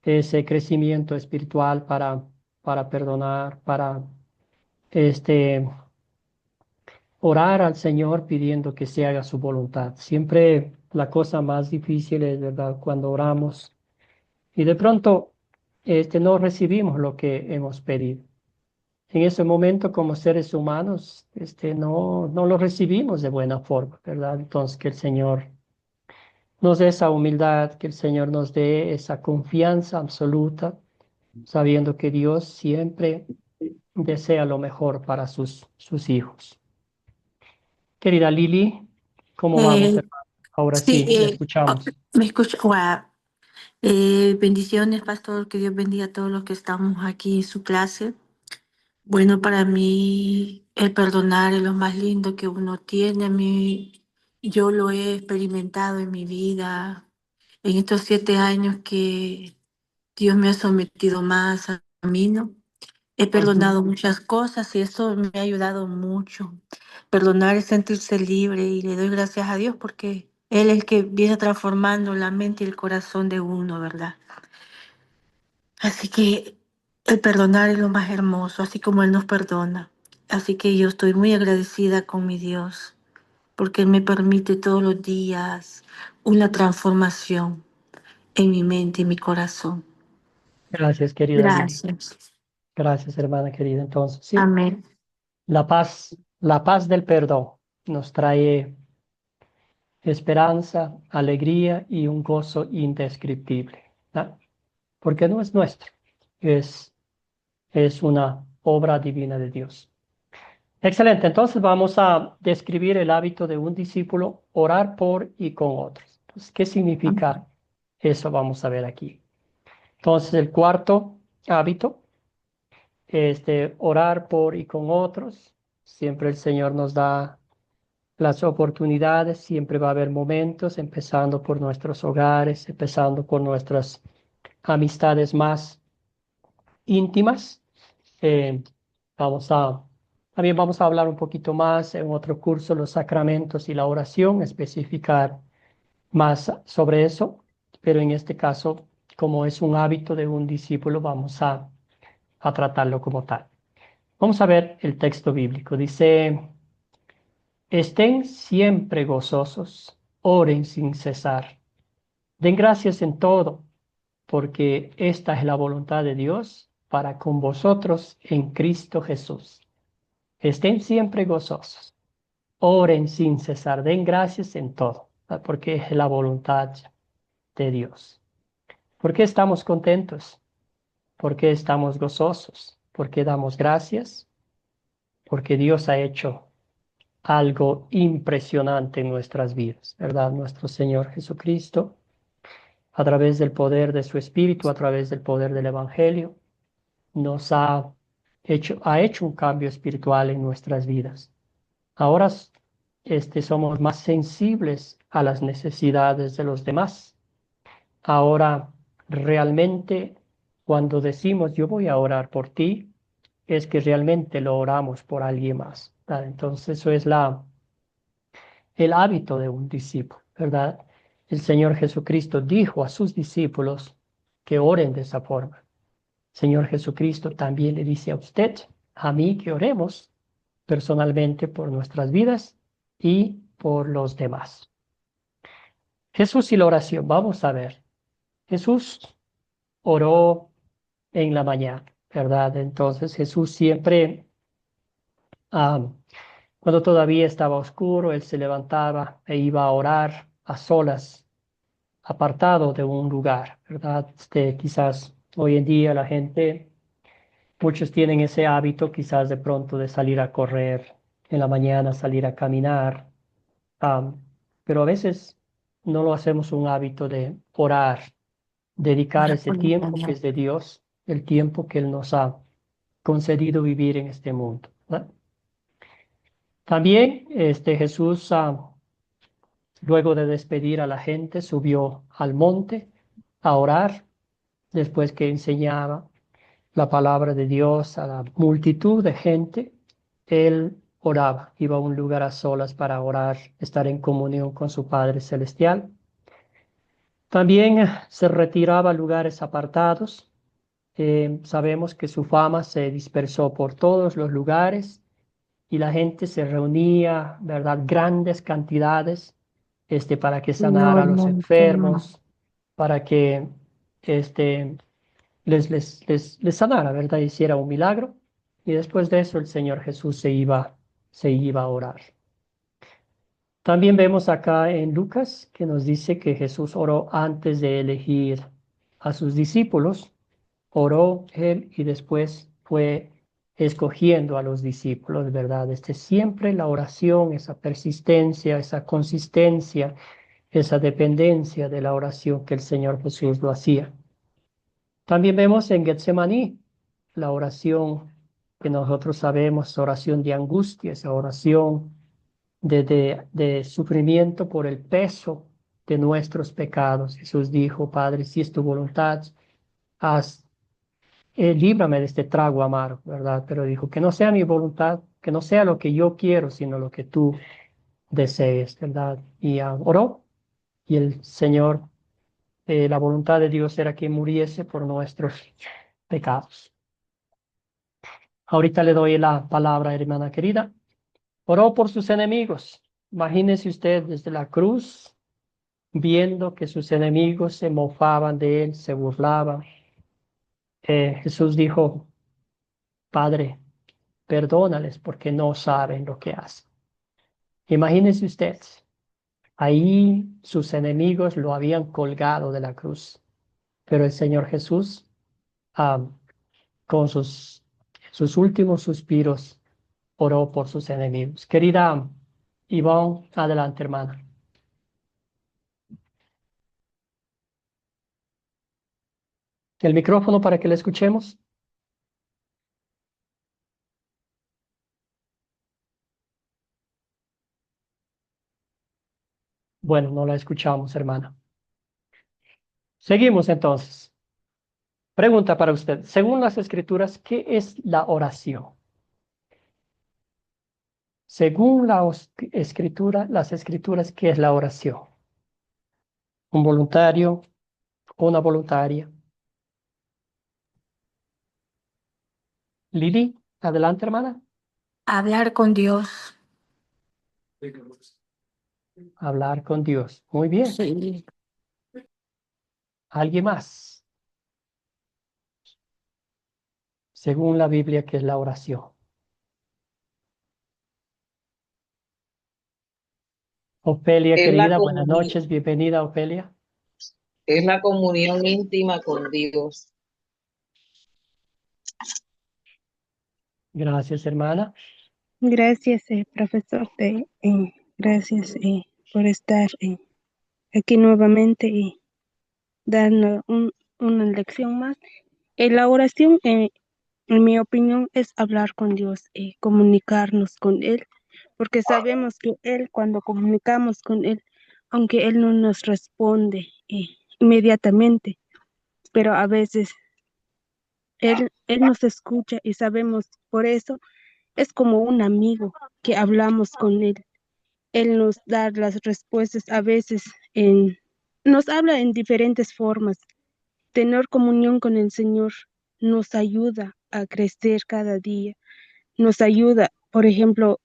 ese crecimiento espiritual para perdonar, para este, orar al Señor pidiendo que se haga su voluntad. Siempre la cosa más difícil es, ¿verdad?, cuando oramos y de pronto no recibimos lo que hemos pedido. En ese momento, como seres humanos, no lo recibimos de buena forma, ¿verdad? Entonces, que el Señor nos dé esa humildad, que el Señor nos dé esa confianza absoluta, sabiendo que Dios siempre desea lo mejor para sus hijos. Querida Lili, ¿cómo vamos, Eh, hermano? Ahora sí, sí, le escuchamos. me escucho. Wow. Bendiciones, pastor, que Dios bendiga a todos los que estamos aquí en su clase. Bueno, para mí el perdonar es lo más lindo que uno tiene. A mí, yo lo he experimentado en mi vida, en estos 7 años que Dios me ha sometido más al camino. He Ujú. perdonado muchas cosas y eso me ha ayudado mucho. Perdonar es sentirse libre y le doy gracias a Dios porque Él es el que viene transformando la mente y el corazón de uno, ¿verdad? Así que el perdonar es lo más hermoso, así como Él nos perdona. Así que yo estoy muy agradecida con mi Dios porque Él me permite todos los días una transformación en mi mente y mi corazón. Gracias, querida Lili. Gracias. Gracias, hermana querida. Entonces, sí, Amén. la paz del perdón nos trae esperanza, alegría y un gozo indescriptible, ¿no? Porque no es nuestro, es, es una obra divina de Dios. Excelente, entonces vamos a describir el hábito de un discípulo, orar por y con otros. Entonces, ¿qué significa eso? Vamos a ver aquí. Entonces, el cuarto hábito es de orar por y con otros. Siempre el Señor nos da las oportunidades, siempre va a haber momentos, empezando por nuestros hogares, empezando por nuestras amistades más íntimas. Eh, vamos a, también vamos a hablar un poquito más en otro curso, los sacramentos y la oración, especificar más sobre eso, pero en este caso, como es un hábito de un discípulo, vamos a tratarlo como tal. Vamos a ver el texto bíblico. Dice, estén siempre gozosos, oren sin cesar, den gracias en todo, porque esta es la voluntad de Dios para con vosotros en Cristo Jesús. Estén siempre gozosos, oren sin cesar, den gracias en todo, porque es la voluntad de Dios. ¿Por qué estamos contentos? ¿Por qué estamos gozosos? ¿Por qué damos gracias? Porque Dios ha hecho algo impresionante en nuestras vidas, ¿verdad? Nuestro Señor Jesucristo, a través del poder de su Espíritu, a través del poder del Evangelio, nos ha hecho un cambio espiritual en nuestras vidas. Ahora somos más sensibles a las necesidades de los demás. Ahora realmente cuando decimos yo voy a orar por ti, es que realmente lo oramos por alguien más, ¿verdad? Entonces eso es el hábito de un discípulo, ¿verdad? el Señor Jesucristo dijo a sus discípulos que oren de esa forma. Señor Jesucristo también le dice a usted, a mí, que oremos personalmente por nuestras vidas y por los demás. Jesús y la oración, vamos a ver. Jesús oró en la mañana, ¿verdad? Entonces Jesús siempre, cuando todavía estaba oscuro, él se levantaba e iba a orar a solas, apartado de un lugar, ¿verdad? Quizás hoy en día la gente, muchos tienen ese hábito quizás de pronto de salir a correr en la mañana, salir a caminar, pero a veces no lo hacemos un hábito de orar, dedicar ese tiempo que es de Dios, el tiempo que Él nos ha concedido vivir en este mundo, ¿verdad? También Jesús, luego de despedir a la gente, subió al monte a orar, después que enseñaba la palabra de Dios a la multitud de gente. Él oraba, iba a un lugar a solas para orar, estar en comunión con su Padre Celestial. También se retiraba a lugares apartados. Sabemos que su fama se dispersó por todos los lugares y la gente se reunía, ¿verdad? Grandes cantidades, para que sanara a los enfermos, para que les sanara, ¿verdad? Hiciera un milagro. Y después de eso el Señor Jesús se iba a orar. También vemos acá en Lucas que nos dice que Jesús oró antes de elegir a sus discípulos. Oró él y después fue escogiendo a los discípulos, ¿verdad? Siempre la oración, esa persistencia, esa consistencia, esa dependencia de la oración que el Señor Jesús lo hacía. También vemos en Getsemaní la oración que nosotros sabemos, oración de angustia, esa oración de sufrimiento por el peso de nuestros pecados. Jesús dijo, Padre, si es tu voluntad, líbrame de este trago amargo, ¿verdad? Pero dijo, que no sea mi voluntad, que no sea lo que yo quiero, sino lo que tú desees, ¿verdad? Y oró, y el Señor, la voluntad de Dios era que muriese por nuestros pecados. Ahorita le doy la palabra, hermana querida. Oró por sus enemigos. Imagínese usted desde la cruz, viendo que sus enemigos se mofaban de él, se burlaban. Jesús dijo, Padre, perdónales porque no saben lo que hacen. Imagínese usted, ahí sus enemigos lo habían colgado de la cruz, pero el Señor Jesús, con sus últimos suspiros, oró por sus enemigos. Querida Ivonne, adelante, hermana. El micrófono para que le escuchemos. Bueno, no la escuchamos, hermana. Seguimos entonces. Pregunta para usted. Según las Escrituras, ¿qué es la oración? Según las Escrituras, ¿qué es la oración? ¿Un voluntario? ¿Una voluntaria? Lili, adelante, hermana. Hablar con Dios. Hablar con Dios. Muy bien. Sí. ¿Alguien más? Según la Biblia, ¿qué es la oración? Ofelia, Es la querida, buenas comunión, noches. Bienvenida, Ofelia. es la comunión íntima con Dios. Gracias, hermana. Gracias, profesor. Gracias por estar aquí nuevamente y darnos una lección más. La oración, en mi opinión, es hablar con Dios, comunicarnos con Él, porque sabemos que Él, cuando comunicamos con Él, aunque Él no nos responde inmediatamente, pero a veces Él nos escucha y sabemos por eso. Es como un amigo que hablamos con Él. Él nos da las respuestas a veces nos habla en diferentes formas. Tener comunión con el Señor nos ayuda a crecer cada día. Nos ayuda, por ejemplo,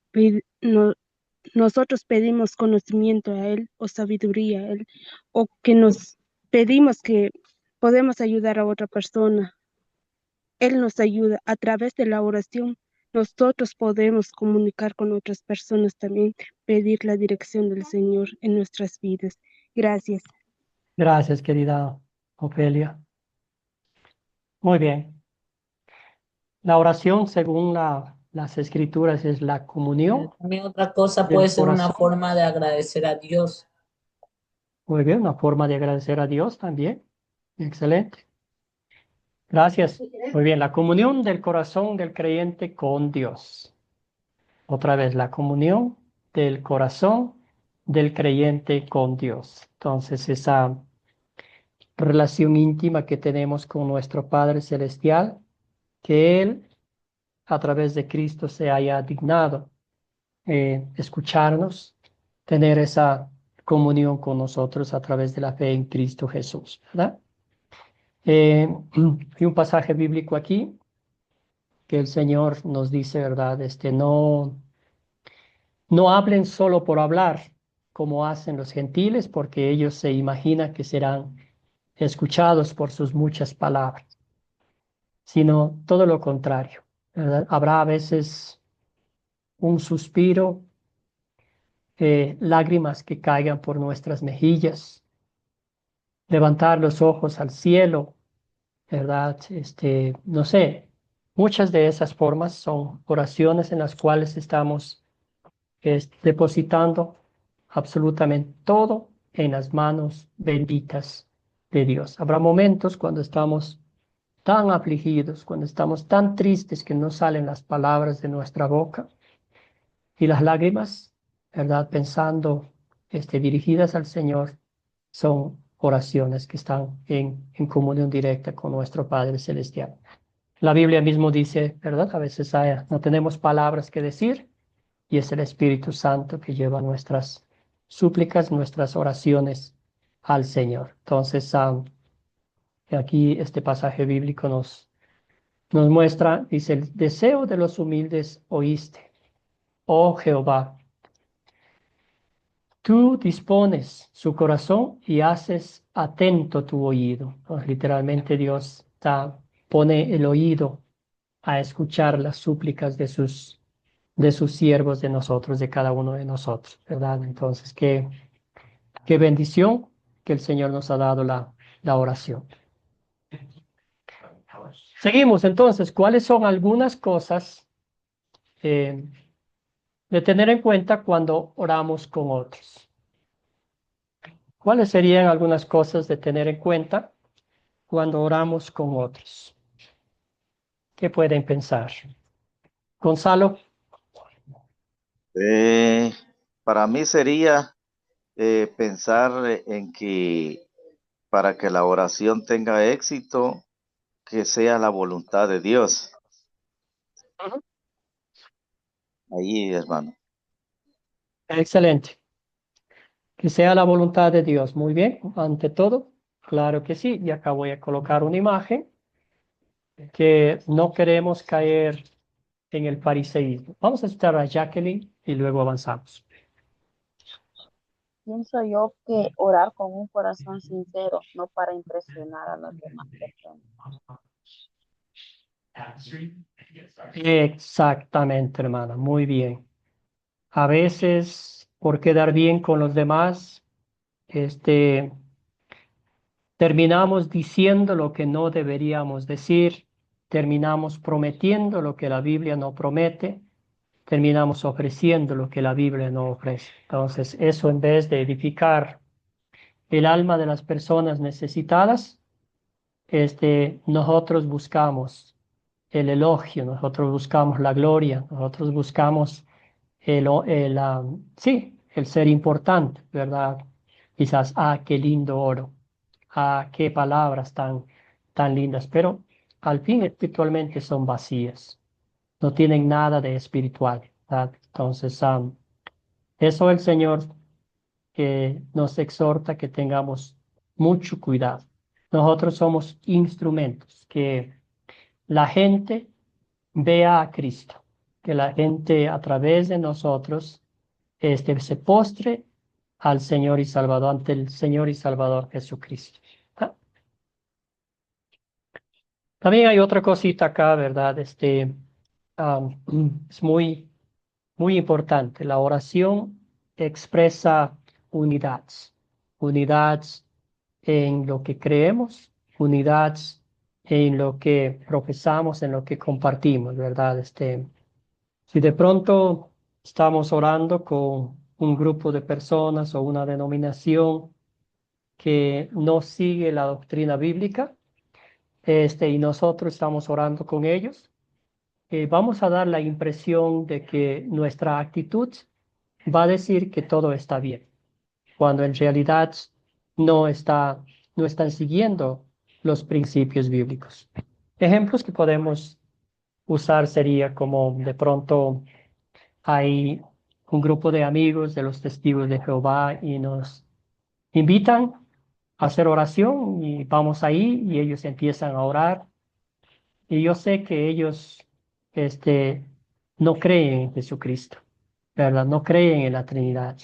nosotros pedimos conocimiento a Él o sabiduría a Él, o que nos pedimos que podemos ayudar a otra persona. Él nos ayuda a través de la oración. Nosotros podemos comunicar con otras personas también, pedir la dirección del Señor en nuestras vidas. Gracias. Gracias, querida Ofelia. Muy bien. La oración, según las escrituras, es la comunión También otra cosa puede del ser una corazón. forma de agradecer a Dios. Muy bien, una forma de agradecer a Dios también. Excelente. Gracias. Muy bien, la comunión del corazón del creyente con Dios. Otra vez, la comunión del corazón del creyente con Dios. Entonces, esa relación íntima que tenemos con nuestro Padre Celestial, que Él, a través de Cristo, se haya dignado escucharnos, tener esa comunión con nosotros a través de la fe en Cristo Jesús, ¿verdad? Hay un pasaje bíblico aquí que el Señor nos dice, ¿verdad? No hablen solo por hablar, como hacen los gentiles, porque ellos se imaginan que serán escuchados por sus muchas palabras, sino todo lo contrario, ¿verdad? Habrá a veces un suspiro, lágrimas que caigan por nuestras mejillas, levantar los ojos al cielo, ¿verdad? No sé, muchas de esas formas son oraciones en las cuales estamos depositando absolutamente todo en las manos benditas de Dios. Habrá momentos cuando estamos tan afligidos, cuando estamos tan tristes que no salen las palabras de nuestra boca y las lágrimas, ¿verdad? Pensando, dirigidas al Señor, son oraciones que están en comunión directa con nuestro Padre Celestial. La Biblia mismo dice, ¿verdad? A veces no tenemos palabras que decir y es el Espíritu Santo que lleva nuestras súplicas, nuestras oraciones al Señor. Entonces, aquí este pasaje bíblico nos muestra, dice, el deseo de los humildes oíste, oh Jehová. Tú dispones su corazón y haces atento tu oído. Literalmente Dios pone el oído a escuchar las súplicas de sus siervos, de nosotros, de cada uno de nosotros, ¿verdad? Entonces, qué bendición que el Señor nos ha dado la oración. Seguimos entonces, ¿cuáles son algunas cosas de tener en cuenta cuando oramos con otros? ¿Cuáles serían algunas cosas de tener en cuenta cuando oramos con otros? ¿Qué pueden pensar? Gonzalo. Para mí sería pensar en que para que la oración tenga éxito, que sea la voluntad de Dios. Ahí, hermano. Excelente. Que sea la voluntad de Dios. Muy bien. Ante todo, claro que sí. Y acá voy a colocar una imagen que no queremos caer en el fariseísmo. Vamos a escuchar a Jacqueline y luego avanzamos. Pienso yo que orar con un corazón sincero, no para impresionar a las demás personas. Exactamente, hermana. Muy bien. A veces, por quedar bien con los demás, terminamos diciendo lo que no deberíamos decir, terminamos prometiendo lo que la Biblia no promete, terminamos ofreciendo lo que la Biblia no ofrece. Entonces, eso en vez de edificar el alma de las personas necesitadas, nosotros buscamos el elogio, nosotros buscamos la gloria, nosotros buscamos el ser importante, ¿verdad? Quizás, qué lindo oro, qué palabras tan lindas, pero al fin espiritualmente son vacías, no tienen nada de espiritual, ¿verdad? Entonces, eso el Señor nos exhorta que tengamos mucho cuidado. Nosotros somos instrumentos, que la gente vea a Cristo, que la gente a través de nosotros se postre al Señor y Salvador, ante el Señor y Salvador Jesucristo. ¿Ah? También hay otra cosita acá, ¿verdad? Es muy importante. La oración expresa unidades, unidades en lo que creemos, unidades en lo que profesamos, en lo que compartimos, ¿verdad? Si de pronto estamos orando con un grupo de personas o una denominación que no sigue la doctrina bíblica, y nosotros estamos orando con ellos, vamos a dar la impresión de que nuestra actitud va a decir que todo está bien, cuando en realidad no no están siguiendo los principios bíblicos. Ejemplos que podemos usar sería como de pronto hay un grupo de amigos de los testigos de Jehová y nos invitan a hacer oración y vamos ahí y ellos empiezan a orar y yo sé que ellos no creen en Jesucristo, ¿verdad? No creen en la Trinidad.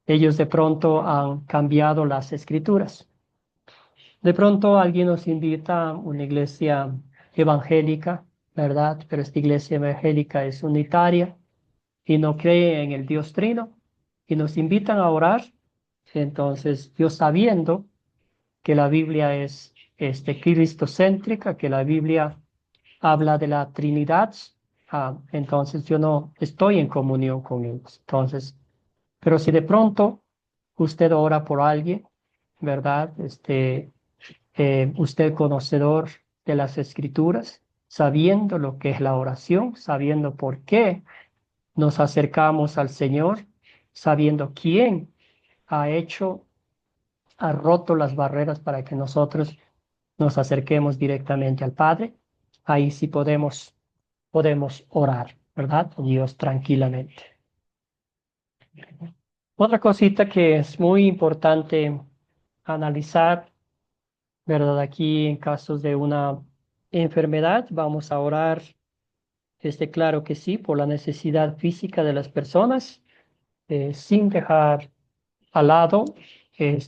Ellos de pronto han cambiado las escrituras. De pronto alguien nos invita a una iglesia evangélica, ¿verdad? Pero esta iglesia evangélica es unitaria y no cree en el Dios Trino y nos invitan a orar. Entonces, yo sabiendo que la Biblia es cristocéntrica, que la Biblia habla de la Trinidad, entonces yo no estoy en comunión con ellos. Entonces, pero si de pronto usted ora por alguien, ¿verdad? Usted conocedor de las Escrituras, sabiendo lo que es la oración, sabiendo por qué nos acercamos al Señor, sabiendo quién ha roto las barreras para que nosotros nos acerquemos directamente al Padre, ahí sí podemos orar, ¿verdad? A Dios tranquilamente. Otra cosita que es muy importante analizar, ¿verdad? Aquí en casos de una enfermedad, vamos a orar, claro que sí, por la necesidad física de las personas, sin dejar al lado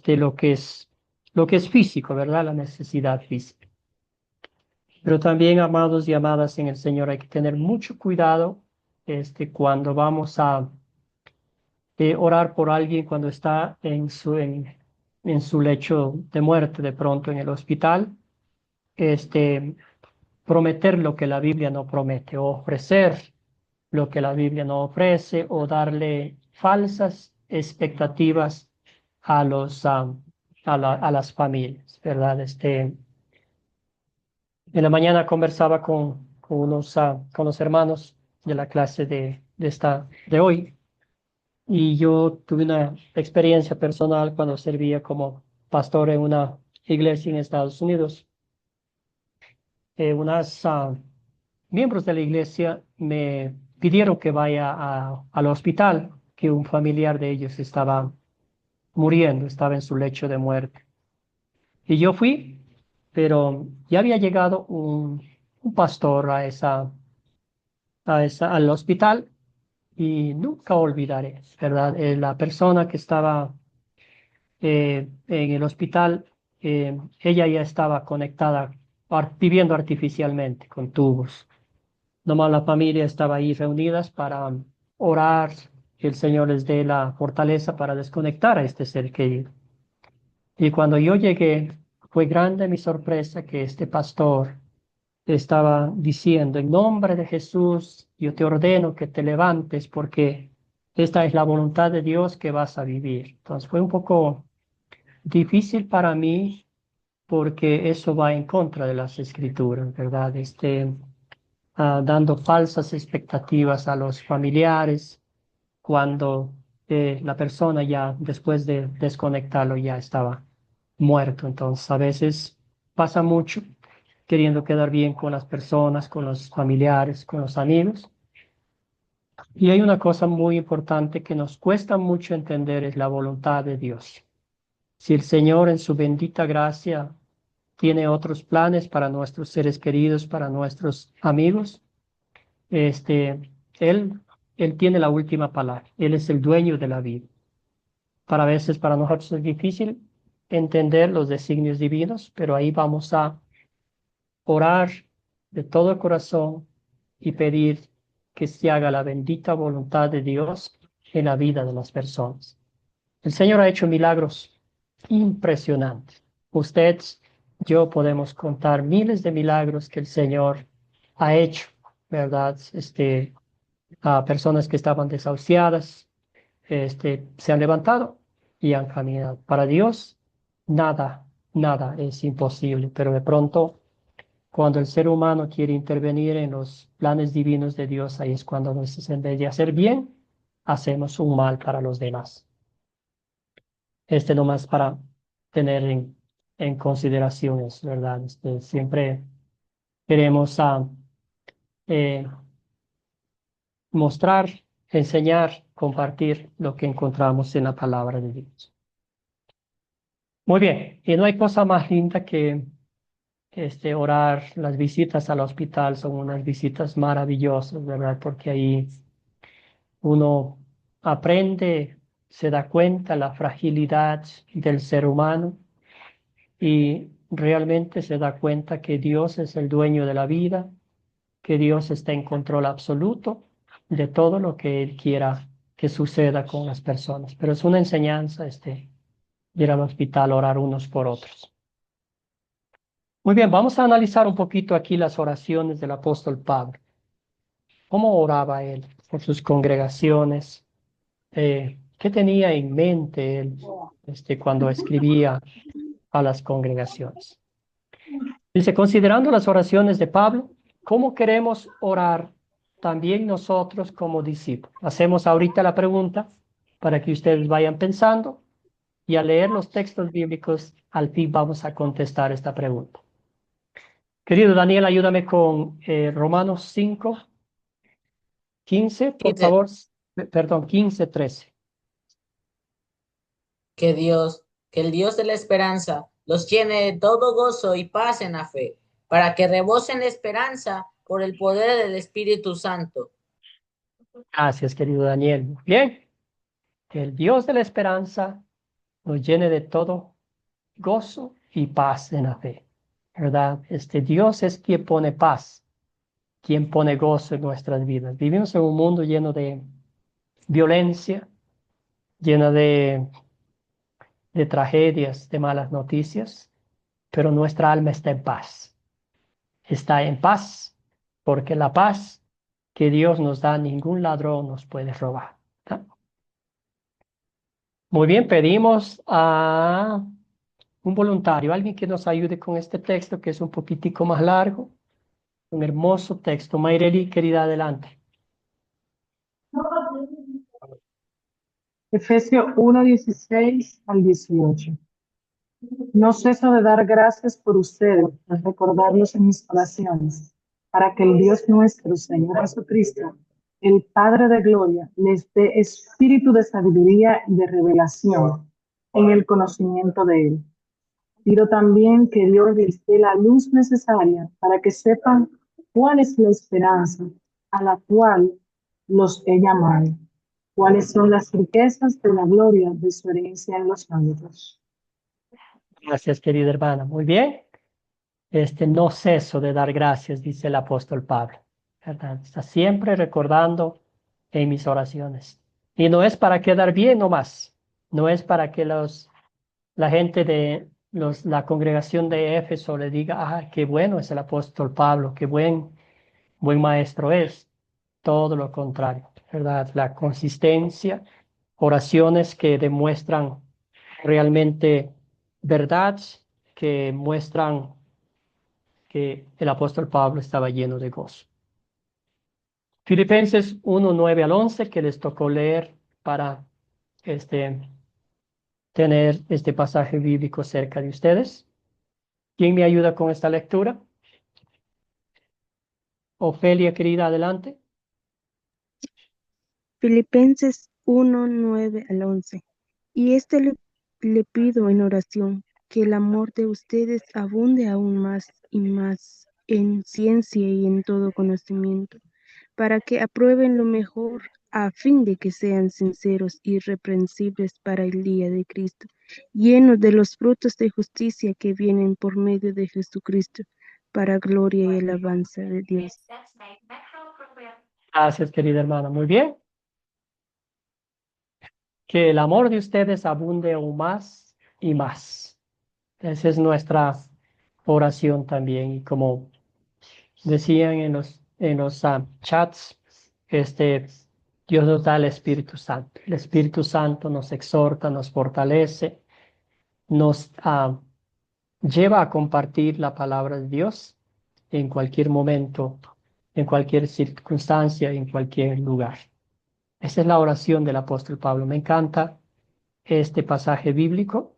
lo que es físico, ¿verdad? La necesidad física. Pero también, amados y amadas en el Señor, hay que tener mucho cuidado cuando vamos a orar por alguien cuando está en su lecho de muerte, de pronto en el hospital, prometer lo que la Biblia no promete, o ofrecer lo que la Biblia no ofrece, o darle falsas expectativas a a las familias, ¿verdad? En la mañana conversaba con los hermanos de la clase de hoy, y yo tuve una experiencia personal cuando servía como pastor en una iglesia en Estados Unidos. Unas miembros de la iglesia me pidieron que vaya al hospital, que un familiar de ellos estaba muriendo, estaba en su lecho de muerte. Y yo fui, pero ya había llegado un pastor al hospital y nunca olvidaré, ¿verdad? La persona que estaba en el hospital, ella ya estaba conectada, viviendo artificialmente con tubos. Nomás la familia estaba ahí reunidas para orar, que el Señor les dé la fortaleza para desconectar a este ser querido. Y cuando yo llegué, fue grande mi sorpresa que este pastor estaba diciendo: en nombre de Jesús, yo te ordeno que te levantes porque esta es la voluntad de Dios, que vas a vivir. Entonces fue un poco difícil para mí porque eso va en contra de las Escrituras, ¿verdad? Dando falsas expectativas a los familiares cuando la persona ya, después de desconectarlo, ya estaba muerto. Entonces a veces pasa mucho queriendo quedar bien con las personas, con los familiares, con los amigos. Y hay una cosa muy importante que nos cuesta mucho entender, es la voluntad de Dios. Si el Señor en su bendita gracia tiene otros planes para nuestros seres queridos, para nuestros amigos, Él, Él tiene la última palabra. Él es el dueño de la vida. Para veces para nosotros es difícil entender los designios divinos, pero ahí vamos a orar de todo corazón y pedir que se haga la bendita voluntad de Dios en la vida de las personas. El Señor ha hecho milagros impresionantes. Usted, yo podemos contar miles de milagros que el Señor ha hecho, ¿verdad? A personas que estaban desahuciadas, se han levantado y han caminado. Para Dios, nada es imposible, pero de pronto, cuando el ser humano quiere intervenir en los planes divinos de Dios, ahí es cuando nosotros, en vez de hacer bien, hacemos un mal para los demás. Nomás para tener en consideración eso, ¿verdad? Siempre queremos eh, mostrar, enseñar, compartir lo que encontramos en la palabra de Dios. Muy bien, y no hay cosa más linda que orar. Las visitas al hospital son unas visitas maravillosas, ¿verdad? Porque ahí uno aprende, se da cuenta la fragilidad del ser humano y realmente se da cuenta que Dios es el dueño de la vida, que Dios está en control absoluto de todo lo que Él quiera que suceda con las personas. Pero es una enseñanza ir al hospital, orar unos por otros. Muy bien, vamos a analizar un poquito aquí las oraciones del apóstol Pablo. ¿Cómo oraba él por sus congregaciones? ¿Qué tenía en mente él cuando escribía a las congregaciones? Dice, considerando las oraciones de Pablo, ¿cómo queremos orar también nosotros como discípulos? Hacemos ahorita la pregunta para que ustedes vayan pensando y al leer los textos bíblicos, al fin vamos a contestar esta pregunta. Querido Daniel, ayúdame con Romanos 5, 15, por favor. Perdón, 15, 13. Que el Dios de la esperanza los llene de todo gozo y paz en la fe, para que rebosen la esperanza por el poder del Espíritu Santo. Gracias, querido Daniel. Bien, que el Dios de la esperanza nos llene de todo gozo y paz en la fe, ¿verdad? Dios es quien pone paz, quien pone gozo en nuestras vidas. Vivimos en un mundo lleno de violencia, lleno de tragedias, de malas noticias, pero nuestra alma está en paz. Está en paz, porque la paz que Dios nos da, ningún ladrón nos puede robar. ¿No? Muy bien, pedimos a un voluntario, alguien que nos ayude con este texto, que es un poquitico más largo, un hermoso texto. Mayreli, querida, adelante. Efesios 1, 16 al 18. No ceso de dar gracias por ustedes, al recordarlos en mis oraciones, para que el Dios nuestro, Señor Jesucristo, el Padre de gloria, les dé espíritu de sabiduría y de revelación en el conocimiento de Él. Pido también que Dios les dé la luz necesaria para que sepan cuál es la esperanza a la cual los he llamado, cuáles son las riquezas de la gloria de su herencia en los santos. Gracias, querida hermana. Muy bien. No ceso de dar gracias, dice el apóstol Pablo, ¿verdad? Está siempre recordando en mis oraciones. Y no es para quedar bien nomás. No es para que la gente de la congregación de Éfeso le diga, ah, qué bueno es el apóstol Pablo, qué buen maestro es. Todo lo contrario, ¿verdad? La consistencia, oraciones que demuestran realmente verdad, que muestran que el apóstol Pablo estaba lleno de gozo. Filipenses 1, 9 al 11, que les tocó leer para tener este pasaje bíblico cerca de ustedes. ¿Quién me ayuda con esta lectura? Ofelia, querida, adelante. Filipenses 1, 9 al 11. Y le pido en oración que el amor de ustedes abunde aún más y más en ciencia y en todo conocimiento, para que aprueben lo mejor, a fin de que sean sinceros y irreprensibles para el día de Cristo, llenos de los frutos de justicia que vienen por medio de Jesucristo, para gloria y alabanza de Dios. Gracias, querida hermana. Muy bien. Que el amor de ustedes abunde aún más y más. Esa es nuestra oración también. Y como decían en los chats, Dios nos da el Espíritu Santo. El Espíritu Santo nos exhorta, nos fortalece, nos lleva a compartir la palabra de Dios en cualquier momento, en cualquier circunstancia, en cualquier lugar. Esa es la oración del apóstol Pablo. Me encanta este pasaje bíblico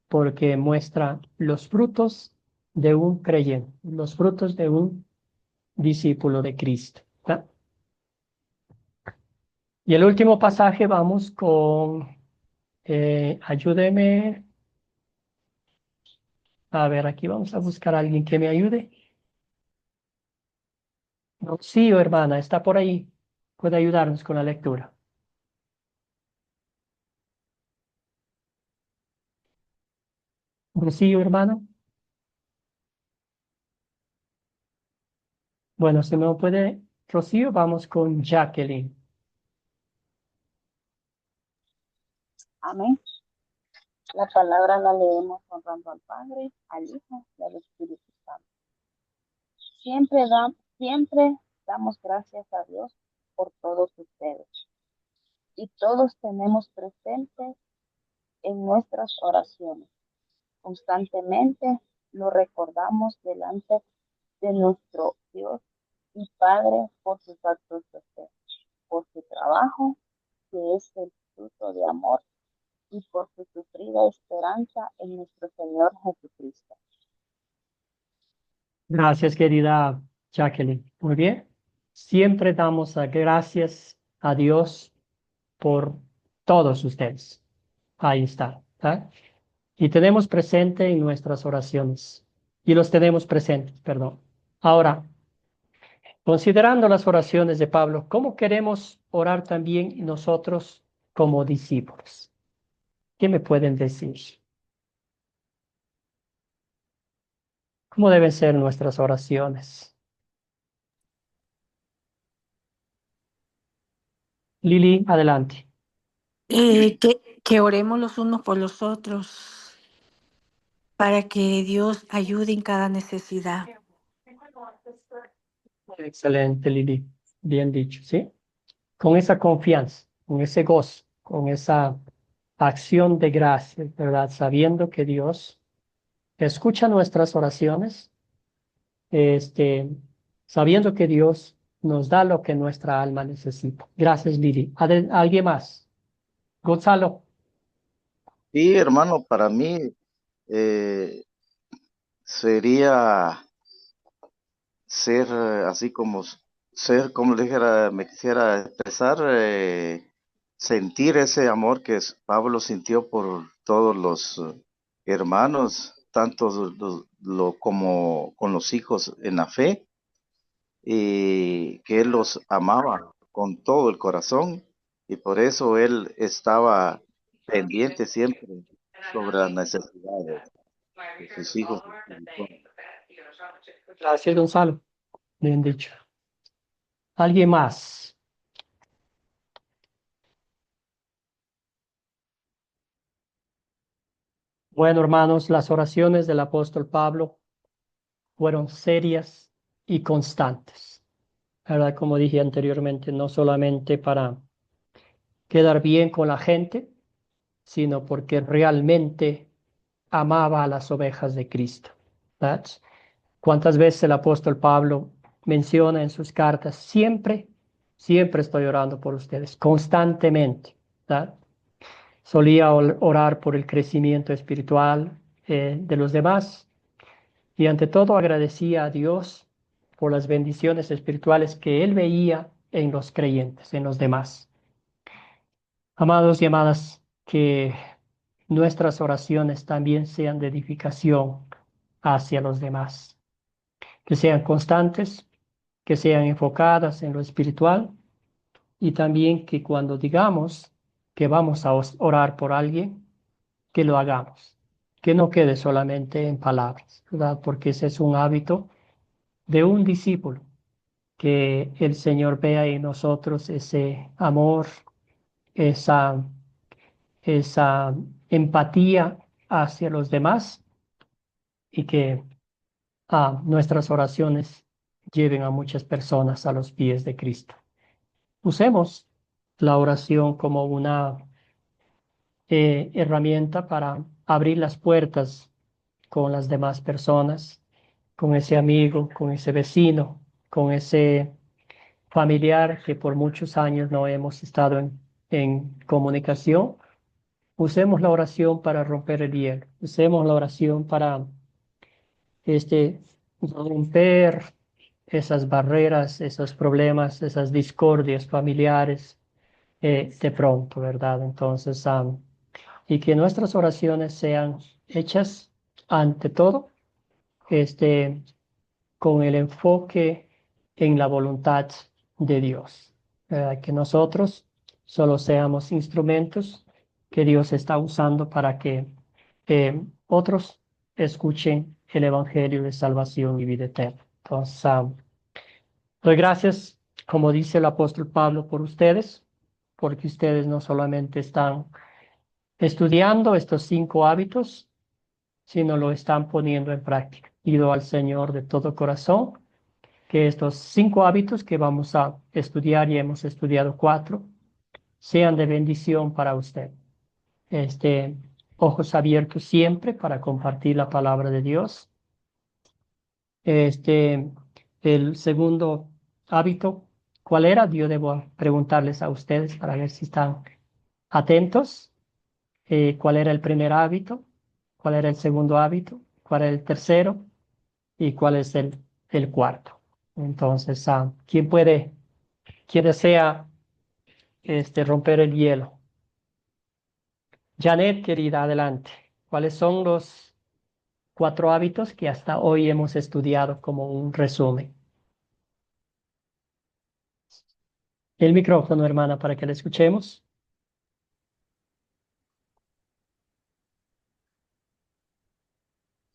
porque muestra los frutos de un creyente, los frutos de un discípulo de Cristo. ¿Verdad? Y el último pasaje vamos con, ayúdeme, a ver, aquí vamos a buscar a alguien que me ayude. Rocío, hermana, está por ahí. Puede ayudarnos con la lectura. Rocío, hermana. Bueno, si no puede, Rocío, vamos con Jacqueline. Amén. La palabra la leemos honrando al Padre, al Hijo y al Espíritu Santo. Siempre damos gracias a Dios por todos ustedes. Y todos tenemos presentes en nuestras oraciones. Constantemente lo recordamos delante de nuestro Dios y Padre por sus actos de fe, por su trabajo, que es el fruto de amor, y por su sufrida esperanza en nuestro Señor Jesucristo. Gracias, querida Jacqueline. Muy bien. Siempre damos gracias a Dios por todos ustedes. Ahí está. ¿Tá? Y tenemos presente en nuestras oraciones. Y los tenemos presentes, perdón. Ahora, considerando las oraciones de Pablo, ¿cómo queremos orar también nosotros como discípulos? ¿Qué me pueden decir? ¿Cómo deben ser nuestras oraciones? Lili, adelante. Que oremos los unos por los otros para que Dios ayude en cada necesidad. Excelente, Lili. Bien dicho, ¿sí? Con esa confianza, con ese gozo, con esa acción de gracias, ¿verdad? Sabiendo que Dios escucha nuestras oraciones, este, sabiendo que Dios nos da lo que nuestra alma necesita. Gracias, Lili. ¿Alguien más? Gonzalo. Sí, hermano, para mí sería ser así como ser, como le dijera, me quisiera expresar, sentir ese amor que Pablo sintió por todos los hermanos, tanto como con los hijos en la fe, y que él los amaba con todo el corazón, y por eso él estaba pendiente siempre sobre las necesidades de sus hijos espirituales. Gracias, Gonzalo. Bien dicho. ¿Alguien más? Bueno, hermanos, las oraciones del apóstol Pablo fueron serias y constantes, ¿verdad? Como dije anteriormente, no solamente para quedar bien con la gente, sino porque realmente amaba a las ovejas de Cristo. ¿Verdad? ¿Cuántas veces el apóstol Pablo menciona en sus cartas? Siempre estoy orando por ustedes, constantemente. ¿Verdad? Solía orar por el crecimiento espiritual de los demás y ante todo agradecía a Dios por las bendiciones espirituales que él veía en los creyentes, en los demás. Amados y amadas, que nuestras oraciones también sean de edificación hacia los demás, que sean constantes, que sean enfocadas en lo espiritual y también que cuando digamos que vamos a orar por alguien, que lo hagamos, que no quede solamente en palabras, ¿verdad? Porque ese es un hábito de un discípulo, que el Señor vea en nosotros ese amor, esa, esa empatía hacia los demás y que nuestras oraciones lleven a muchas personas a los pies de Cristo. Usemos la oración como una herramienta para abrir las puertas con las demás personas, con ese amigo, con ese vecino, con ese familiar que por muchos años no hemos estado en comunicación. Usemos la oración para romper el hielo. Usemos la oración para romper esas barreras, esos problemas, esas discordias familiares de pronto, ¿verdad? Entonces, y que nuestras oraciones sean hechas ante todo, este, con el enfoque en la voluntad de Dios. Que nosotros solo seamos instrumentos que Dios está usando para que otros escuchen el Evangelio de salvación y vida eterna. Entonces, doy gracias, como dice el apóstol Pablo, por ustedes, porque ustedes no solamente están estudiando estos 5 hábitos, sino lo están poniendo en práctica. Pido al Señor de todo corazón que estos 5 hábitos que vamos a estudiar, y hemos estudiado 4, sean de bendición para usted. Ojos abiertos siempre para compartir la palabra de Dios. El segundo hábito, ¿cuál era? Yo debo preguntarles a ustedes para ver si están atentos. ¿Cuál era el primer hábito? ¿Cuál era el segundo hábito? ¿Cuál era el tercero? ¿Y cuál es el cuarto? Entonces, quién desea romper el hielo? Janet, querida, adelante. ¿Cuáles son los 4 hábitos que hasta hoy hemos estudiado como un resumen? El micrófono, hermana, para que la escuchemos.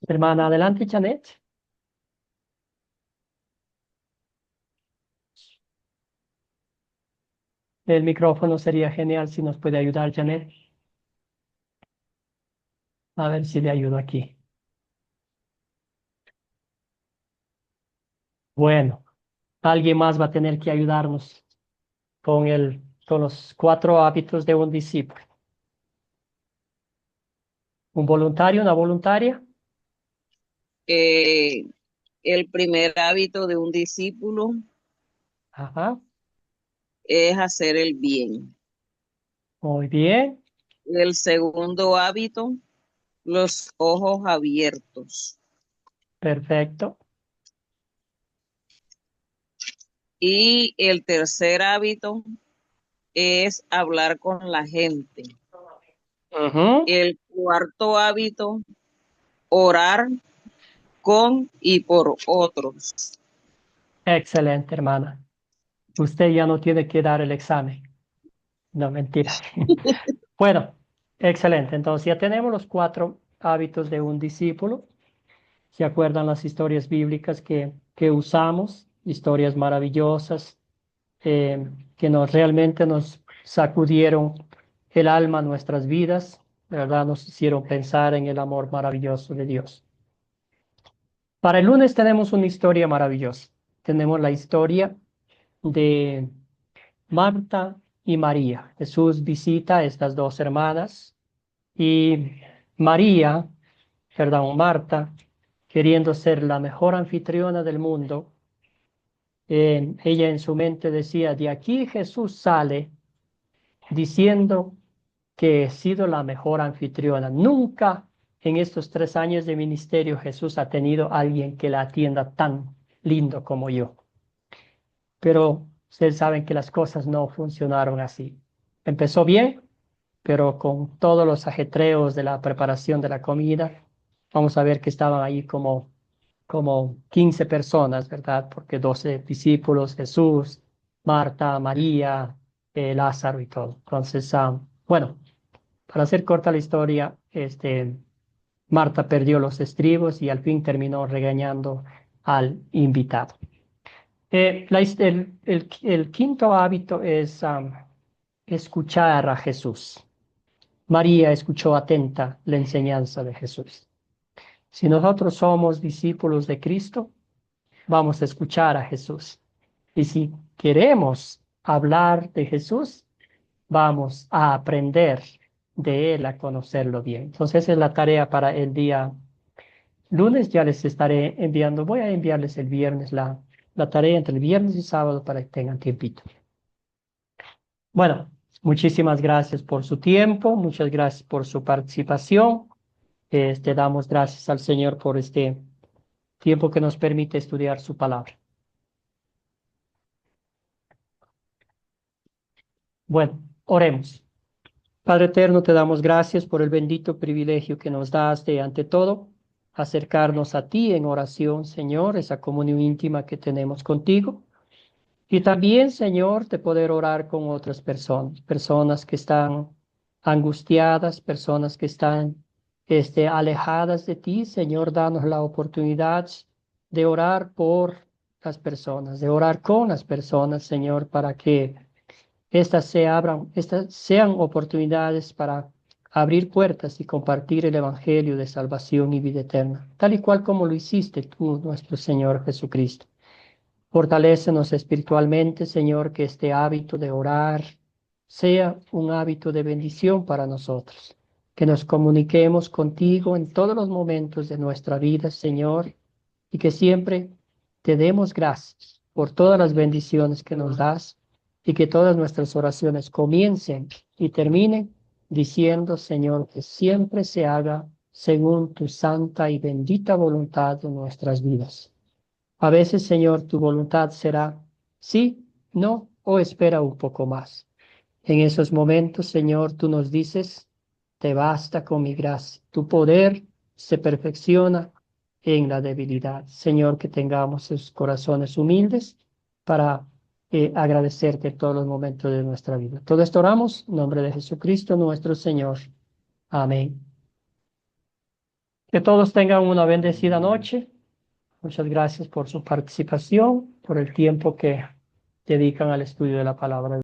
Hermana, adelante, Janet. El micrófono sería genial si nos puede ayudar, Janet. A ver si le ayudo aquí. Bueno, alguien más va a tener que ayudarnos con los 4 hábitos de un discípulo. ¿Un voluntario, una voluntaria? El primer hábito de un discípulo Ajá, es hacer el bien. muy bien, El segundo hábito, los ojos abiertos. perfecto. Y el tercer hábito es hablar con la gente. Ujú. El cuarto hábito, orar con y por otros. Excelente, hermana. Usted ya no tiene que dar el examen. No, mentira. Bueno, excelente. Entonces ya tenemos los 4 hábitos de un discípulo. ¿Se acuerdan las historias bíblicas que usamos? Historias maravillosas que realmente nos sacudieron el alma, nuestras vidas, ¿verdad? Nos hicieron pensar en el amor maravilloso de Dios. Para el lunes tenemos una historia maravillosa. Tenemos la historia de Marta y María. Jesús visita a estas 2 hermanas y María, Marta, queriendo ser la mejor anfitriona del mundo, ella en su mente decía, de aquí Jesús sale diciendo que he sido la mejor anfitriona. Nunca en estos 3 años de ministerio Jesús ha tenido a alguien que la atienda tan lindo como yo. Pero ustedes saben que las cosas no funcionaron así. Empezó bien, pero con todos los ajetreos de la preparación de la comida, vamos a ver que estaban ahí como 15 personas, ¿verdad? Porque 12 discípulos, Jesús, Marta, María, Lázaro y todo. Entonces, bueno, para hacer corta la historia, Marta perdió los estribos y al fin terminó regañando al invitado. El quinto hábito es escuchar a Jesús. María escuchó atenta la enseñanza de Jesús. Si nosotros somos discípulos de Cristo, vamos a escuchar a Jesús. Y si queremos hablar de Jesús, vamos a aprender de Él, a conocerlo bien. Entonces, esa es la tarea para el día lunes. Ya les estaré enviando, voy a enviarles el viernes la tarea entre el viernes y sábado para que tengan tiempito. Bueno, muchísimas gracias por su tiempo, muchas gracias por su participación. Damos gracias al Señor por este tiempo que nos permite estudiar su palabra. Bueno, oremos. Padre eterno, te damos gracias por el bendito privilegio que nos das de, ante todo, acercarnos a ti en oración, Señor, esa comunión íntima que tenemos contigo. Y también, Señor, de poder orar con otras personas, personas que están angustiadas, personas que están alejadas de ti. Señor, danos la oportunidad de orar por las personas, de orar con las personas, Señor, para que estas sean oportunidades para abrir puertas y compartir el Evangelio de salvación y vida eterna, tal y cual como lo hiciste tú, nuestro Señor Jesucristo. Fortalécenos espiritualmente, Señor, que este hábito de orar sea un hábito de bendición para nosotros, que nos comuniquemos contigo en todos los momentos de nuestra vida, Señor, y que siempre te demos gracias por todas las bendiciones que nos das y que todas nuestras oraciones comiencen y terminen diciendo, Señor, que siempre se haga según tu santa y bendita voluntad en nuestras vidas. A veces, Señor, tu voluntad será sí, no o espera un poco más. En esos momentos, Señor, tú nos dices, te basta con mi gracia. Tu poder se perfecciona en la debilidad. Señor, que tengamos esos corazones humildes para agradecerte en todos los momentos de nuestra vida. Todo esto oramos en nombre de Jesucristo, nuestro Señor. Amén. Que todos tengan una bendecida noche. Muchas gracias por su participación, por el tiempo que dedican al estudio de la palabra.